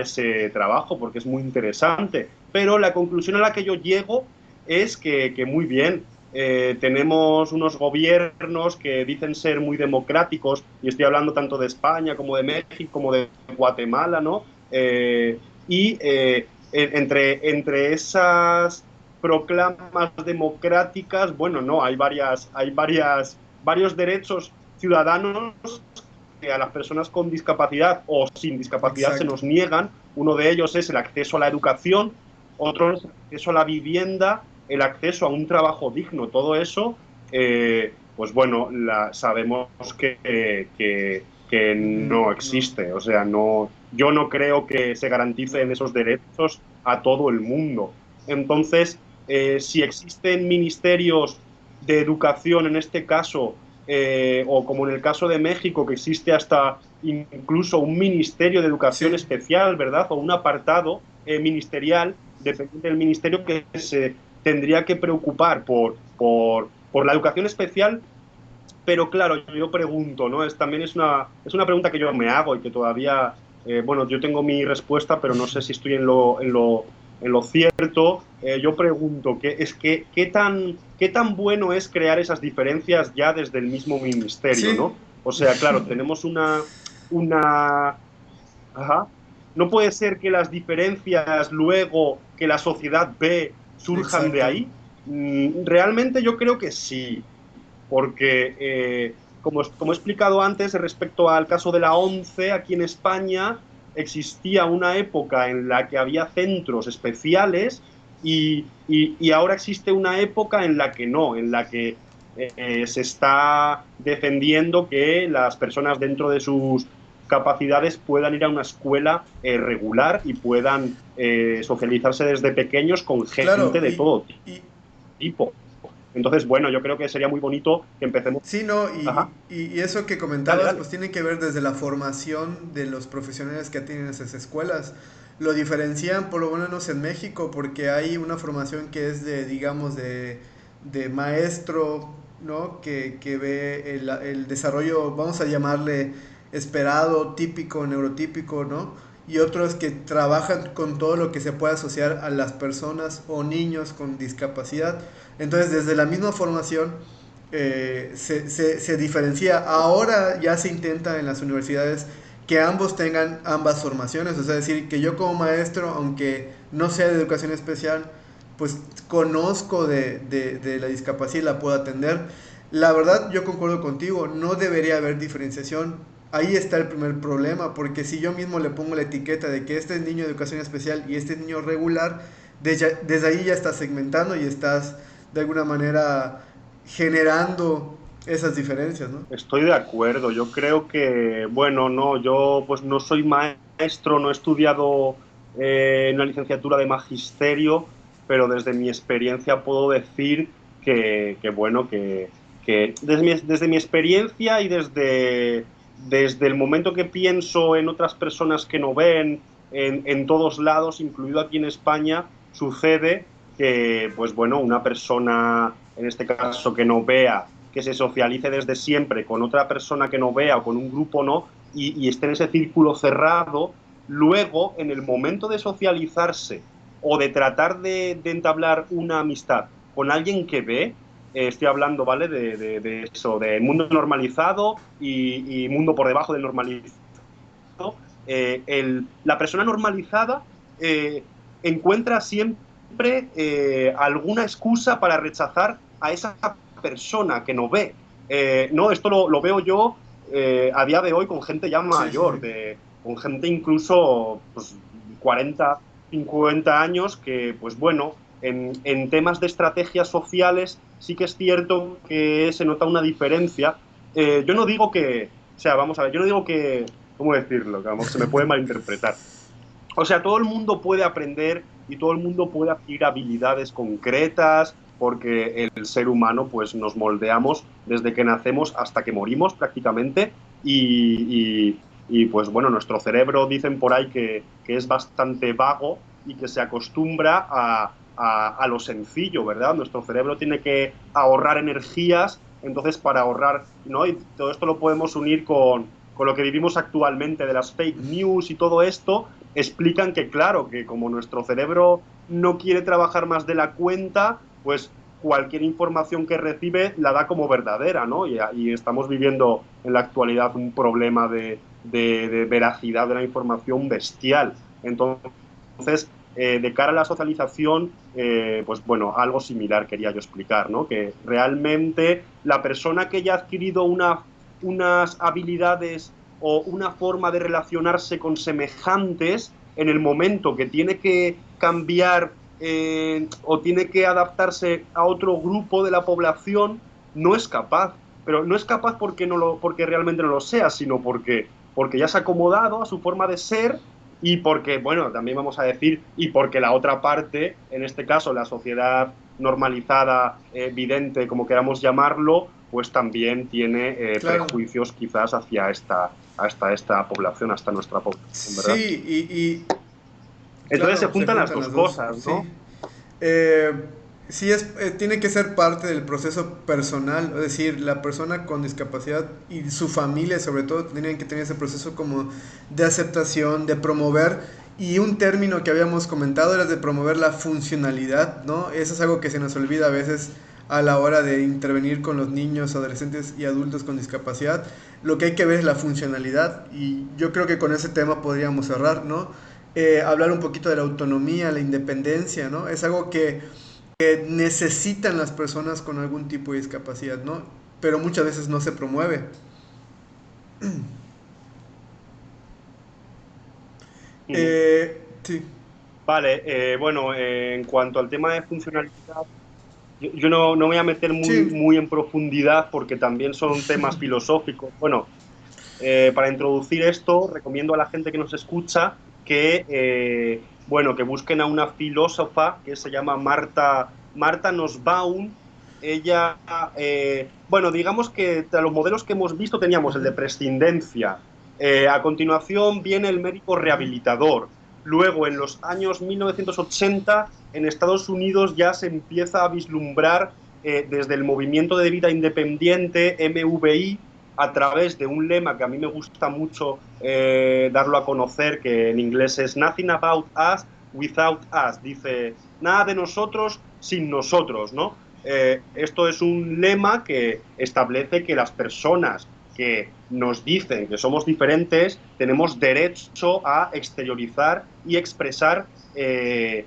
ese trabajo, porque es muy interesante. Pero la conclusión a la que yo llego es que muy bien, tenemos unos gobiernos que dicen ser muy democráticos, y estoy hablando tanto de España como de México, como de Guatemala, ¿no? Entre esas proclamas democráticas, bueno, no, varios derechos ciudadanos que a las personas con discapacidad o sin discapacidad se Exacto. nos niegan. Uno de ellos es el acceso a la educación, otro es el acceso a la vivienda, el acceso a un trabajo digno. Todo eso, pues bueno, sabemos que Ujú, no no. existe. O sea, no, yo no creo que se garanticen No. esos derechos a todo el mundo. Entonces, si existen ministerios de educación en este caso, o como en el caso de México, que existe hasta incluso un ministerio de educación Sí, especial, ¿verdad? O un apartado ministerial, dependiente del ministerio, que se tendría que preocupar por la educación especial. Pero claro, yo pregunto, ¿no? También es una pregunta que yo me hago y que todavía, bueno, yo tengo mi respuesta, pero no sé si estoy en lo cierto. Yo pregunto, ¿qué tan bueno es crear esas diferencias ya desde el mismo ministerio, sí, ¿no? O sea, claro, tenemos una, ajá. No puede ser que las diferencias luego que la sociedad ve surjan de exacto. ahí. Realmente yo creo que sí, porque como he explicado antes respecto al caso de la ONCE, aquí en España existía una época en la que había centros especiales y ahora existe una época en la que no, en la que se está defendiendo que las personas dentro de sus capacidades puedan ir a una escuela regular y puedan socializarse desde pequeños con gente Claro, de todo y tipo. Entonces, bueno, yo creo que sería muy bonito que empecemos. sí, no, Ajá, y eso que dale, comentabas, dale. pues tiene que ver desde la formación de los profesionales que tienen esas escuelas. Lo diferencian, por lo menos en México, porque hay una formación que es de, digamos, de maestro, ¿no? Que ve el desarrollo, vamos a llamarle esperado, típico, neurotípico, ¿no? Y otros que trabajan con todo lo que se puede asociar a las personas o niños con discapacidad. Entonces, desde la misma formación se diferencia. Ahora ya se intenta en las universidades que ambos tengan ambas formaciones, o sea, decir que yo como maestro, aunque no sea de educación especial, pues conozco de la discapacidad y la puedo atender. La verdad, yo concuerdo contigo, no debería haber diferenciación. Ahí está el primer problema, porque si yo mismo le pongo la etiqueta de que este es niño de educación especial y este es niño regular, desde ahí ya estás segmentando y estás de alguna manera generando esas diferencias, ¿no? Estoy de acuerdo. Yo creo que, bueno, no, yo pues no soy maestro, no he estudiado una licenciatura de magisterio, pero desde mi experiencia puedo decir bueno, que desde mi experiencia y desde el momento que pienso en otras personas que no ven, en todos lados, incluido aquí en España, sucede que, pues bueno, una persona, en este caso que no vea, que se socialice desde siempre con otra persona que no vea o con un grupo no, y esté en ese círculo cerrado, luego, en el momento de socializarse o de tratar de entablar una amistad con alguien que ve, estoy hablando, ¿vale? De eso, de mundo normalizado y mundo por debajo del normalizado. La persona normalizada eh, encuentra siempre alguna excusa para rechazar a esa persona que no ve. No, esto lo veo yo a día de hoy con gente ya Sí, sí, mayor, sí. con gente incluso pues, 40, 50 años que, pues bueno, en temas de estrategias sociales sí que es cierto que se nota una diferencia. Yo no digo que, o sea, vamos a ver, yo no digo que, ¿cómo decirlo? Que a lo mejor se me puede malinterpretar. O sea, todo el mundo puede aprender y todo el mundo puede adquirir habilidades concretas porque el ser humano pues nos moldeamos desde que nacemos hasta que morimos prácticamente y pues bueno, nuestro cerebro dicen por ahí que es bastante vago y que se acostumbra a lo sencillo, ¿verdad? Nuestro cerebro tiene que ahorrar energías, entonces para ahorrar, ¿no? Y todo esto lo podemos unir con lo que vivimos actualmente de las fake news y todo esto, explican que, claro, que como nuestro cerebro no quiere trabajar más de la cuenta, pues cualquier información que recibe la da como verdadera, ¿no? Y estamos viviendo en la actualidad un problema de veracidad de la información bestial. Entonces, de cara a la socialización, pues bueno, algo similar quería yo explicar, ¿no? Que realmente la persona que ya ha adquirido unas habilidades o una forma de relacionarse con semejantes, en el momento que tiene que cambiar o tiene que adaptarse a otro grupo de la población, no es capaz. Pero no es capaz porque realmente no lo sea, sino porque ya se ha acomodado a su forma de ser y porque, bueno, también vamos a decir, y porque la otra parte, en este caso la sociedad normalizada, vidente, como queramos llamarlo, pues también tiene Claro. prejuicios quizás hacia esta población, hasta nuestra población, Sí, ¿verdad? Entonces se claro, se juntan las juntan dos las dos, cosas, sí. ¿no? Eh, sí, tiene que ser parte del proceso personal, es decir, la persona con discapacidad y su familia sobre todo tienen que tener ese proceso como de aceptación, de promover, y un término que habíamos comentado era de promover la funcionalidad, ¿no? Eso es algo que se nos olvida a veces a la hora de intervenir con los niños, adolescentes y adultos con discapacidad. Lo que hay que ver es la funcionalidad, y yo creo que con ese tema podríamos cerrar, ¿no? Hablar un poquito de la autonomía, la independencia, ¿no? Es algo que necesitan las personas con algún tipo de discapacidad, ¿no? Pero muchas veces no se promueve. Ujú. Sí, Vale, bueno, en cuanto al tema de funcionalidad, yo no voy a meter muy, sí, muy en profundidad porque también son temas filosóficos. Bueno, para introducir esto, recomiendo a la gente que nos escucha que, bueno, que busquen a una filósofa que se llama Marta Nussbaum. Ella, bueno, digamos que de los modelos que hemos visto teníamos el de prescindencia. A continuación viene el médico rehabilitador. Luego, en los años 1980, en Estados Unidos ya se empieza a vislumbrar desde el movimiento de vida independiente, MVI, a través de un lema que a mí me gusta mucho darlo a conocer, que en inglés es Nothing about us without us. Dice, nada de nosotros sin nosotros, ¿no? Esto es un lema que establece que las personas que nos dicen que somos diferentes tenemos derecho a exteriorizar y expresar qué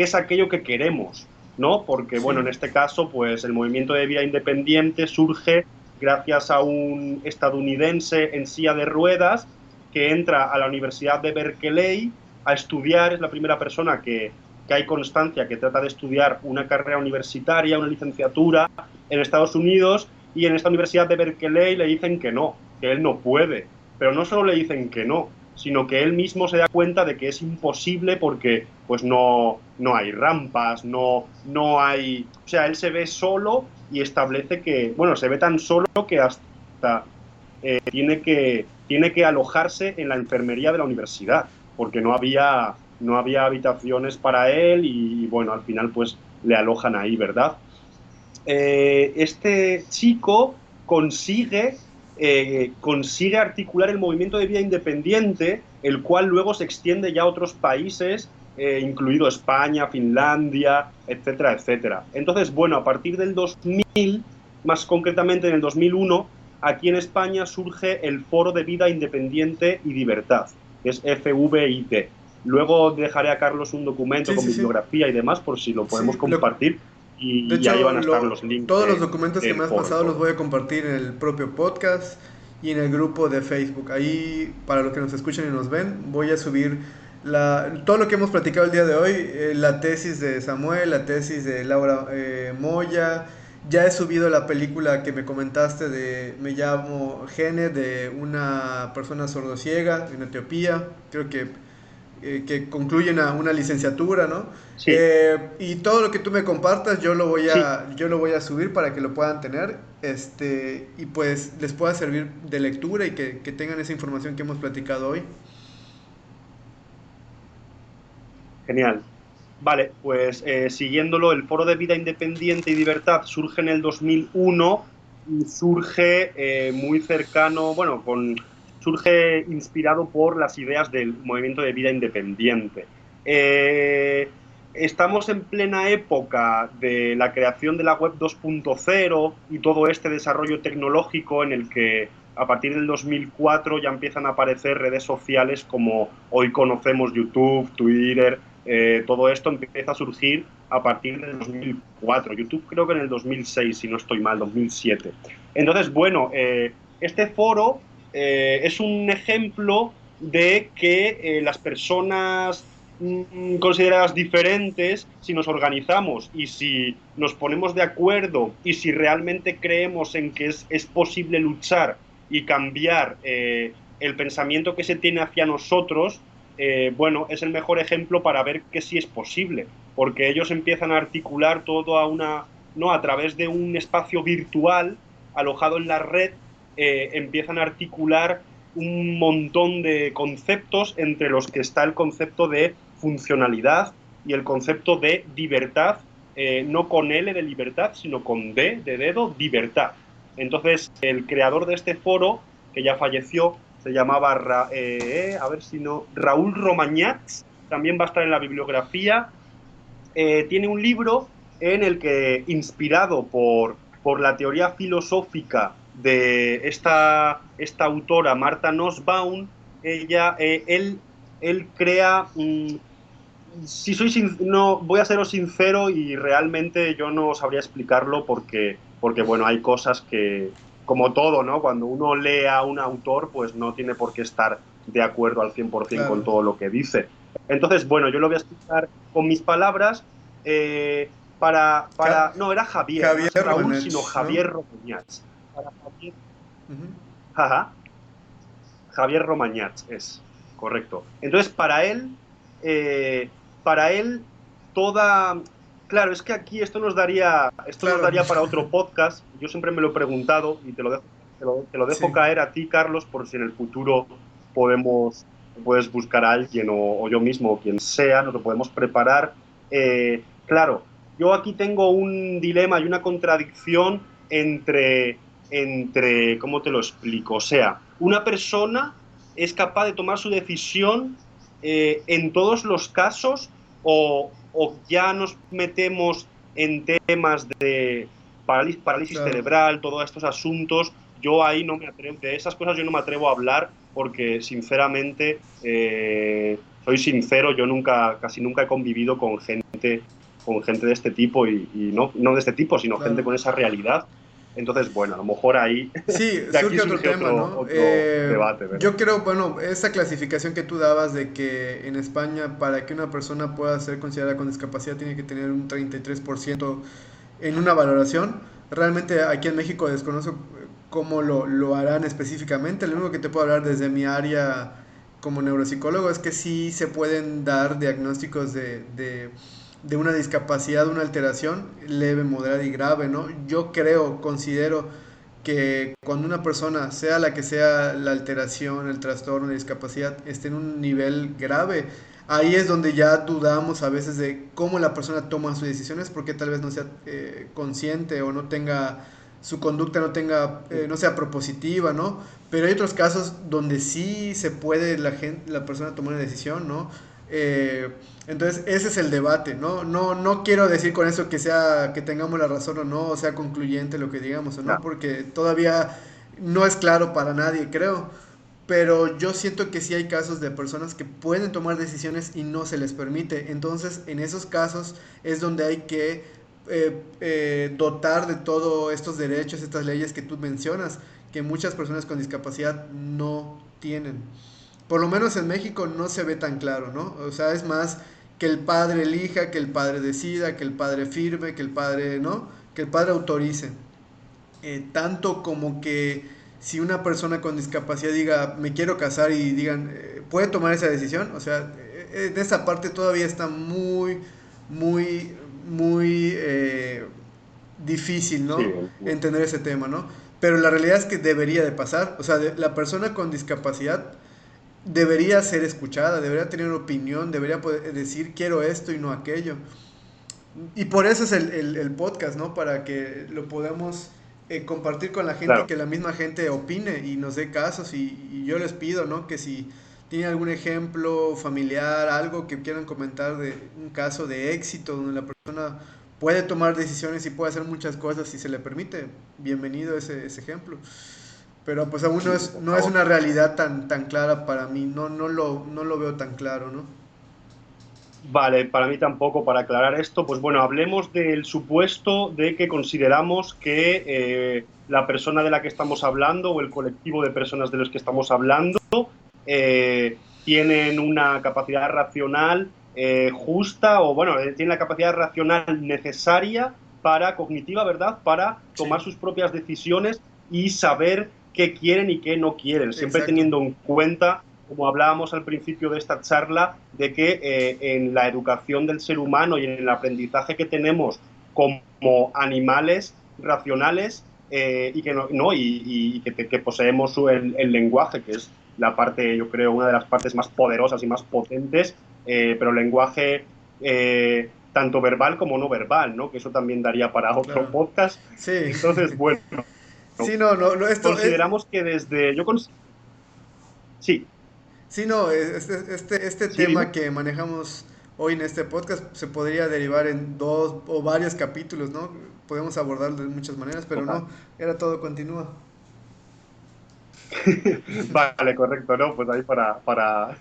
es aquello que queremos, ¿no? Porque, bueno, sí, en este caso, pues el movimiento de vida independiente surge gracias a un estadounidense en silla de ruedas que entra a la Universidad de Berkeley a estudiar, es la primera persona que hay constancia que trata de estudiar una carrera universitaria, una licenciatura en Estados Unidos, y en esta Universidad de Berkeley le dicen que no, que él no puede. Pero no solo le dicen que no, sino que él mismo se da cuenta de que es imposible porque pues no hay rampas, no hay... O sea, él se ve solo y establece que, bueno, se ve tan solo que hasta tiene que alojarse en la enfermería de la universidad, porque no había habitaciones para él y, bueno, al final pues le alojan ahí, ¿verdad? Este chico consigue articular el movimiento de vida independiente, el cual luego se extiende ya a otros países, incluido España, Finlandia, etcétera, etcétera. Entonces, bueno, a partir del 2000, más concretamente en el 2001, aquí en España surge el Foro de Vida Independiente y Libertad, que es FVID. Luego dejaré a Carlos un documento sí, con sí, sí. bibliografía y demás por si lo podemos Sí, compartir de y ahí hecho, van a estar los links todos los documentos que del me has foro y pasado los todo. voy a compartir en el propio podcast y en el grupo de Facebook. Ahí, para los que nos escuchan y nos ven, voy a subir todo lo que hemos platicado el día de hoy, la tesis de Samuel, la tesis de Laura Moya. Ya he subido la película que me comentaste de Me llamo Gene, de una persona sordociega en Etiopía. Creo que concluyen a una licenciatura, ¿no? Sí, Y todo lo que tú me compartas, sí, yo lo voy a subir para que lo puedan tener, y pues les pueda servir de lectura y que tengan esa información que hemos platicado hoy. genial. Vale, pues siguiéndolo, el Foro de Vida Independiente y Libertad surge en el 2001 y surge muy cercano, bueno, surge inspirado por las ideas del movimiento de vida independiente. Estamos en plena época de la creación de la web 2.0 y todo este desarrollo tecnológico en el que a partir del 2004 ya empiezan a aparecer redes sociales como hoy conocemos YouTube, Twitter, todo esto empieza a surgir a partir del 2004. YouTube creo que en el 2006, si no estoy mal, 2007. Entonces, bueno, este foro es un ejemplo de que las personas consideradas diferentes, si nos organizamos y si nos ponemos de acuerdo y si realmente creemos en que es posible luchar y cambiar el pensamiento que se tiene hacia nosotros, bueno, es el mejor ejemplo para ver que sí es posible. porque ellos empiezan a articular todo a través de un espacio virtual alojado en la red, empiezan a articular un montón de conceptos, entre los que está el concepto de funcionalidad y el concepto de libertad, no con L de libertad, sino con D de dedo, libertad. Entonces, el creador de este foro, que ya falleció, se llamaba, Raúl Romagnats, también va a estar en la bibliografía. Tiene un libro en el que, inspirado por la teoría filosófica de esta autora, Martha Nussbaum, él crea... no, voy a seros sincero, y realmente yo no sabría explicarlo porque bueno, hay cosas que, como todo, ¿no? Cuando uno lee a un autor, pues no tiene por qué estar de acuerdo al 100% Claro. con todo lo que dice. Entonces, bueno, yo lo voy a explicar con mis palabras. No, era Javier, Javier no es Raúl, Romagnats, sino ¿no? Javier Romagnats. Para Javier, Ujú. ajá, Javier Romagnats es, correcto. Entonces, eh, para él, toda... Claro, es que aquí esto nos daría Claro. para otro podcast. Yo siempre me lo he preguntado y te lo dejo Sí. caer a ti, Carlos, por si en el futuro puedes buscar a alguien, o yo mismo, o quien sea, nos lo podemos preparar. Claro, yo aquí tengo un dilema y una contradicción entre, ¿cómo te lo explico? O sea, una persona es capaz de tomar su decisión en todos los casos, o ya nos metemos en temas de parálisis Claro. cerebral, todos estos asuntos. Yo ahí no me atrevo, de esas cosas yo no me atrevo a hablar, porque sinceramente, soy sincero, yo casi nunca he convivido con gente de este tipo, y no de este tipo, sino Claro. gente con esa realidad. Entonces, bueno, a lo mejor ahí Sí, de aquí surge otro surge tema, ¿no? otro debate, ¿verdad? Yo creo, bueno, esa clasificación que tú dabas de que en España, para que una persona pueda ser considerada con discapacidad, tiene que tener un 33% en una valoración. Realmente aquí en México desconozco cómo lo harán específicamente. Lo único que te puedo hablar desde mi área como neuropsicólogo es que sí se pueden dar diagnósticos de una discapacidad, una alteración leve, moderada y grave, ¿no? Yo creo, considero que cuando una persona, sea la que sea la alteración, el trastorno, la discapacidad, esté en un nivel grave, ahí es donde ya dudamos a veces de cómo la persona toma sus decisiones, porque tal vez no sea consciente, o no tenga, su conducta no sea propositiva, ¿no? Pero hay otros casos donde sí se puede la persona tomar una decisión, ¿no? Eh, entonces ese es el debate, ¿no? No quiero decir con eso que tengamos la razón o no, o sea concluyente lo que digamos o no, Ya. porque todavía no es claro para nadie, creo. Pero yo siento que sí hay casos de personas que pueden tomar decisiones y no se les permite. Entonces, en esos casos es donde hay que dotar de todos estos derechos, estas leyes que tú mencionas, que muchas personas con discapacidad no tienen. Por lo menos en México no se ve tan claro, ¿no? O sea, es más que el padre elija, que el padre decida, que el padre firme, que el padre, ¿no? Que el padre autorice. Tanto como que si una persona con discapacidad diga, me quiero casar, y digan, ¿puede tomar esa decisión? O sea, en esa parte todavía está muy difícil, Sí, ¿no? Entender ese tema, ¿no? Pero la realidad es que debería de pasar. O sea, la persona con discapacidad debería ser escuchada, debería tener opinión, debería poder decir quiero esto y no aquello. Y por eso es el podcast, ¿no? Para que lo podamos compartir con la gente, y claro. que la misma gente opine y nos dé casos. Y yo les pido, ¿no? Que si tienen algún ejemplo familiar, algo que quieran comentar de un caso de éxito donde la persona puede tomar decisiones y puede hacer muchas cosas si se le permite, bienvenido ese ejemplo. Pero pues aún Sí, por no es favor. una realidad tan clara para mí, no lo veo tan claro, ¿no? Vale, para mí tampoco. Para aclarar esto, pues bueno, hablemos del supuesto de que consideramos que la persona de la que estamos hablando, o el colectivo de personas de los que estamos hablando, tienen una capacidad racional justa, o bueno, tienen la capacidad racional necesaria, cognitiva, ¿verdad?, para Sí, tomar sus propias decisiones y saber qué quieren y qué no quieren, siempre exacto. teniendo en cuenta como hablábamos al principio de esta charla, de que en la educación del ser humano y en el aprendizaje que tenemos como animales racionales, y que, que poseemos el lenguaje, que es la parte, yo creo, una de las partes más poderosas y más potentes, pero el lenguaje tanto verbal como no verbal, ¿no? Que eso también daría para otro Claro. podcast. Sí. Entonces, bueno, Sí, no, no, no, esto es... consideramos que desde... Sí, Sí, no, este sí, tema dime. que manejamos hoy en este podcast se podría derivar en dos o varios capítulos, ¿no? Podemos abordarlo de muchas maneras, pero Total. no, era todo, continúa. Vale, correcto, ¿no? Pues ahí para...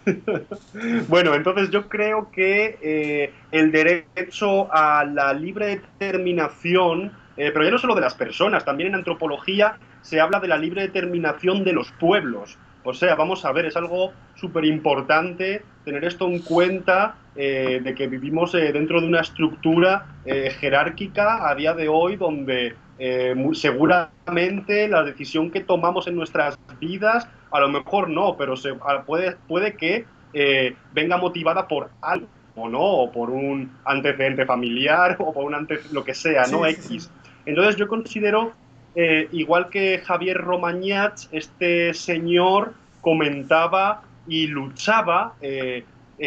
Bueno, entonces yo creo que el derecho a la libre determinación, pero ya no solo de las personas, también en antropología se habla de la libre determinación de los pueblos. O sea, vamos a ver, es algo súper importante tener esto en cuenta, de que vivimos dentro de una estructura jerárquica a día de hoy donde seguramente la decisión que tomamos en nuestras vidas, a lo mejor no, pero puede que venga motivada por algo, ¿no? O por un antecedente familiar, o por un lo que sea, ¿no? Sí, sí, sí. X. Entonces yo considero, igual que Javier Romagnach, este señor comentaba y luchaba,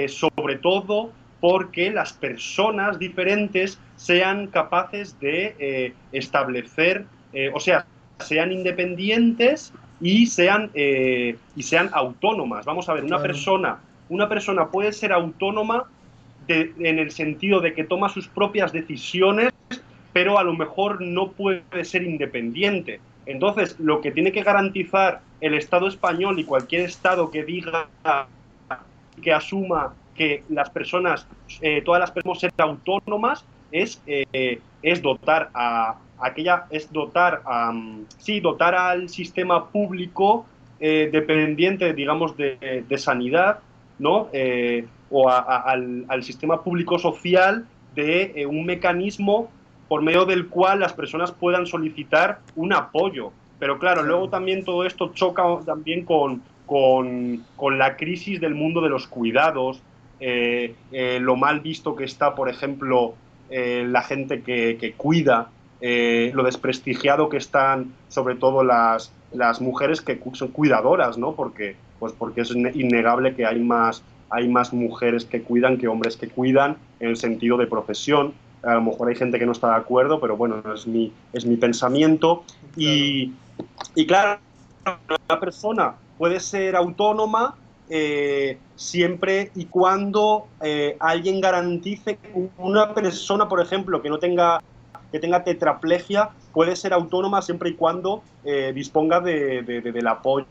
sobre todo porque las personas diferentes sean capaces de establecer, o sea, sean independientes y sean autónomas. Vamos a ver, Claro. una persona puede ser autónoma en el sentido de que toma sus propias decisiones, pero a lo mejor no puede ser independiente. Entonces, lo que tiene que garantizar el Estado español y cualquier Estado que diga, que asuma que las personas, todas las personas ser autónomas, es dotar a aquella, es dotar a, sí, dotar al sistema público dependiente, digamos, de sanidad, ¿no? O al sistema público social de un mecanismo por medio del cual las personas puedan solicitar un apoyo. Pero claro, Claro. luego también todo esto choca también con la crisis del mundo de los cuidados, lo mal visto que está, por ejemplo, la gente que cuida, lo desprestigiado que están sobre todo las mujeres que son cuidadoras, ¿no? Porque es innegable que hay más mujeres que cuidan que hombres que cuidan en el sentido de profesión. A lo mejor hay gente que no está de acuerdo, pero bueno, es mi pensamiento. Claro. Y claro, una persona puede ser autónoma siempre y cuando alguien garantice que una persona, por ejemplo, que tenga tetraplegia, puede ser autónoma siempre y cuando disponga del apoyo,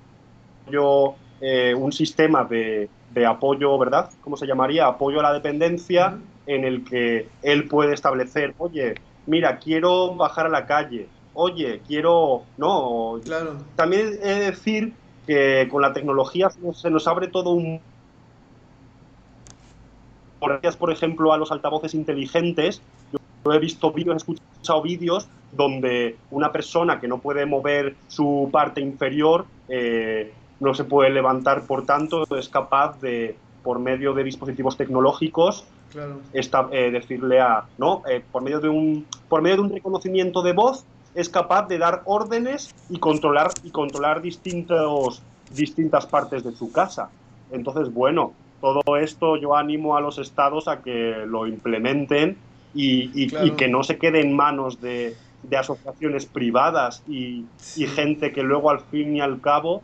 un sistema de apoyo, ¿verdad? ¿Cómo se llamaría? Apoyo a la dependencia, Ujú. en el que él puede establecer, oye, mira, quiero bajar a la calle, oye, quiero, no, Claro. también he de decir que con la tecnología se nos abre todo un... Gracias, por ejemplo, a los altavoces inteligentes, yo he visto vídeos, he escuchado vídeos donde una persona que no puede mover su parte inferior, no se puede levantar, por tanto, es capaz de, por medio de dispositivos tecnológicos, Claro. decirle a, ¿no? Por medio de un reconocimiento de voz, es capaz de dar órdenes y controlar distintas partes de su casa. Entonces, bueno, todo esto yo animo a los estados a que lo implementen y Claro. que no se quede en manos de asociaciones privadas y Sí. gente que luego al fin y al cabo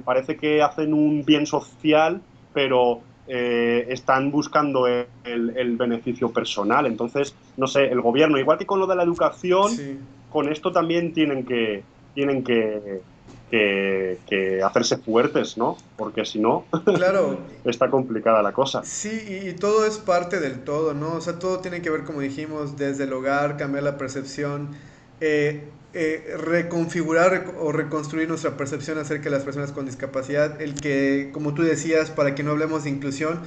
parece que hacen un bien social, pero están buscando el beneficio personal. Entonces, no sé, el gobierno, igual que con lo de la educación, Sí. con esto también tienen que hacerse fuertes, ¿no? Porque si no, Claro. está complicada la cosa. Sí, y todo es parte del todo, ¿no? O sea, todo tiene que ver, como dijimos, desde el hogar, cambiar la percepción, reconfigurar o reconstruir nuestra percepción acerca de las personas con discapacidad. El que, como tú decías, para que no hablemos de inclusión,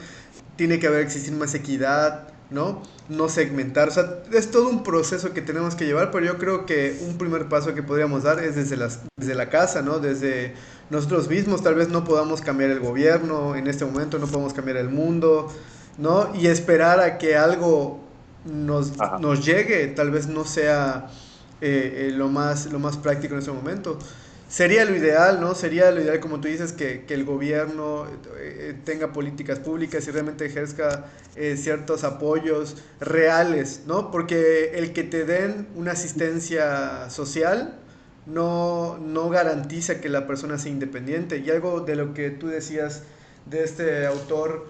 tiene que haber existir más equidad, ¿no? No segmentar, o sea, es todo un proceso que tenemos que llevar, pero yo creo que un primer paso que podríamos dar es desde la casa, ¿no? Desde nosotros mismos, tal vez no podamos cambiar el gobierno en este momento, no podemos cambiar el mundo, ¿no? Y esperar a que algo Ajá. nos llegue, tal vez no sea lo más práctico en ese momento. Sería lo ideal, ¿no? Sería lo ideal, como tú dices, que el gobierno tenga políticas públicas y realmente ejerza ciertos apoyos reales, ¿no? Porque el que te den una asistencia social no garantiza que la persona sea independiente. Y algo de lo que tú decías de este autor,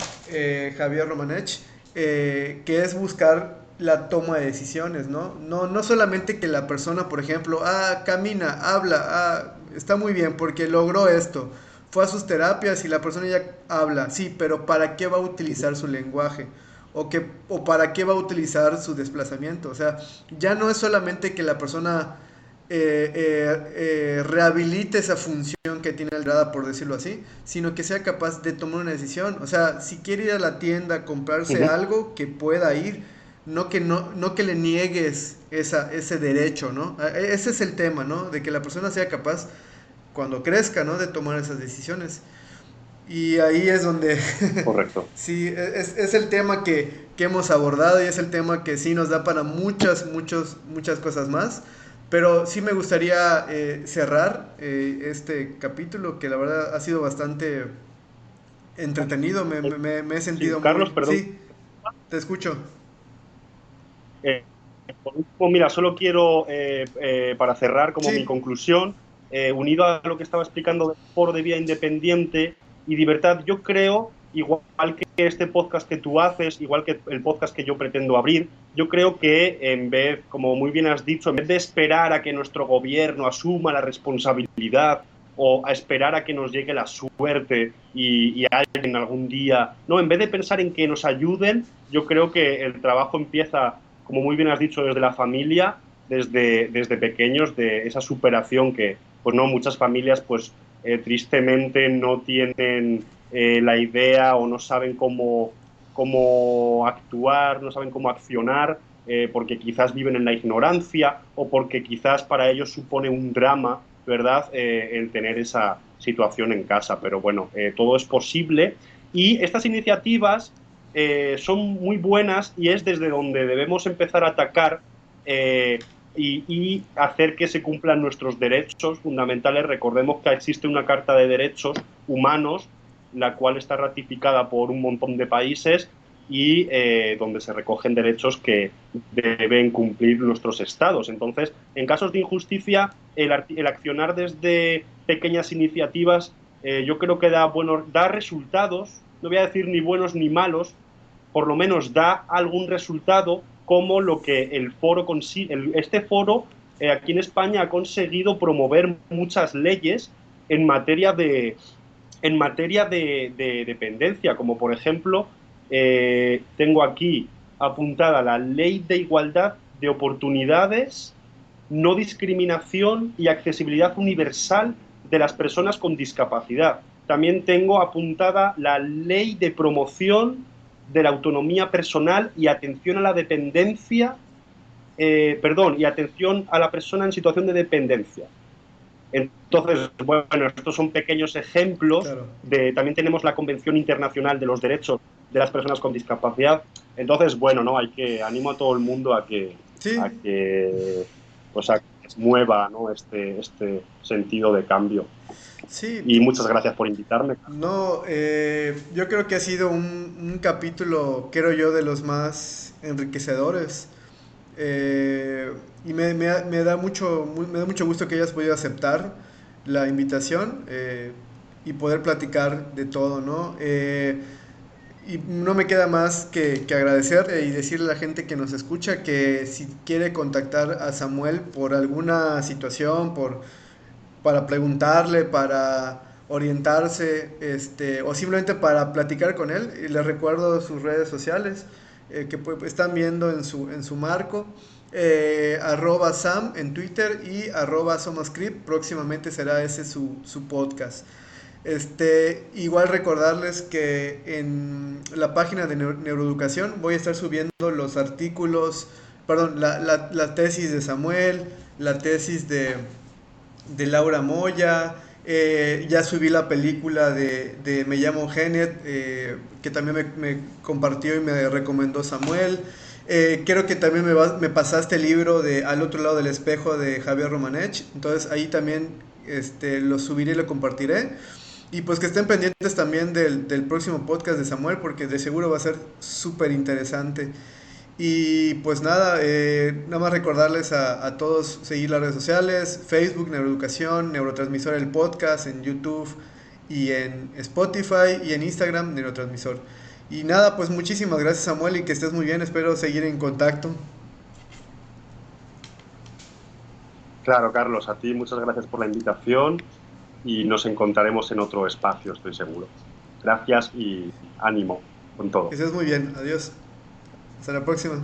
Javier Romanech, que es buscar la toma de decisiones, ¿no? No solamente que la persona, por ejemplo, camina, habla, está muy bien porque logró esto, fue a sus terapias y la persona ya habla, sí, pero ¿para qué va a utilizar su lenguaje? O para qué va a utilizar su desplazamiento. O sea, ya no es solamente que la persona rehabilite esa función que tiene alterada, por decirlo así, sino que sea capaz de tomar una decisión. O sea, si quiere ir a la tienda a comprarse Ujú. algo, que pueda ir, no que le niegues ese derecho, ¿no? Ese es el tema, ¿no? De que la persona sea capaz, cuando crezca, ¿no? De tomar esas decisiones. Y ahí es donde, Correcto. sí, es el tema que hemos abordado y es el tema que sí nos da para muchas cosas más. Pero sí me gustaría cerrar este capítulo, que la verdad ha sido bastante entretenido, me he Sí, sentido muy... Carlos, perdón. Sí, te escucho. Eh, por último, mira, solo quiero, para cerrar como mi Sí, conclusión, unido a lo que estaba explicando del foro de vía independiente y libertad, yo creo, igual que este podcast que tú haces, igual que el podcast que yo pretendo abrir, yo creo que en vez, como muy bien has dicho, en vez de esperar a que nuestro gobierno asuma la responsabilidad o a esperar a que nos llegue la suerte y alguien algún día, no, en vez de pensar en que nos ayuden, yo creo que el trabajo empieza, como muy bien has dicho, desde la familia, desde pequeños, de esa superación que, pues no, muchas familias, pues tristemente no tienen la idea o no saben cómo actuar, no saben cómo accionar, porque quizás viven en la ignorancia o porque quizás para ellos supone un drama, ¿verdad?, el tener esa situación en casa. Pero bueno, todo es posible y estas iniciativas son muy buenas y es desde donde debemos empezar a atacar y hacer que se cumplan nuestros derechos fundamentales. Recordemos que existe una Carta de Derechos Humanos, la cual está ratificada por un montón de países y donde se recogen derechos que deben cumplir nuestros estados. Entonces, en casos de injusticia, el accionar desde pequeñas iniciativas yo creo que da resultados, no voy a decir ni buenos ni malos, por lo menos da algún resultado como lo que el foro consigue. Este foro aquí en España ha conseguido promover muchas leyes en materia de dependencia, como por ejemplo, tengo aquí apuntada la Ley de Igualdad de Oportunidades, No Discriminación y Accesibilidad Universal de las Personas con Discapacidad. También tengo apuntada la Ley de Promoción de la Autonomía Personal y Atención a la Dependencia, y atención a la persona en situación de dependencia. Entonces, bueno, estos son pequeños ejemplos claro. también tenemos la Convención Internacional de los Derechos de las Personas con Discapacidad. Entonces, bueno, no, animo a todo el mundo a Sí, que, pues a que mueva, ¿no?, este sentido de cambio. sí. Y muchas gracias por invitarme, Carlos. No, yo creo que ha sido un capítulo, creo yo, de los más enriquecedores. Y me da mucho gusto que hayas podido aceptar la invitación y poder platicar de todo, ¿no? Y no me queda más que agradecer y decirle a la gente que nos escucha que si quiere contactar a Samuel por alguna situación, para preguntarle, para orientarse, o simplemente para platicar con él. Y les recuerdo sus redes sociales que están viendo en su marco. Arroba Sam en Twitter y arroba SomaScript. Próximamente será ese su podcast. Igual recordarles que en la página de Neuroeducación voy a estar subiendo los artículos, perdón, la tesis de Samuel, la tesis de Laura Moya, ya subí la película de Me llamo Genet, que también me compartió y me recomendó Samuel. Creo que también me pasaste el libro de Al otro lado del espejo de Javier Romanech, entonces ahí también lo subiré y lo compartiré. Y pues que estén pendientes también del próximo podcast de Samuel, porque de seguro va a ser súper interesante. Y pues nada, nada más recordarles a todos seguir las redes sociales: Facebook, Neuroeducación, Neurotransmisor el podcast, en YouTube y en Spotify, y en Instagram, Neurotransmisor. Y nada, pues muchísimas gracias, Samuel, y que estés muy bien, espero seguir en contacto. Claro, Carlos, a ti muchas gracias por la invitación y nos encontraremos en otro espacio, estoy seguro. Gracias y ánimo con todo. Que estés muy bien, adiós. Hasta la próxima.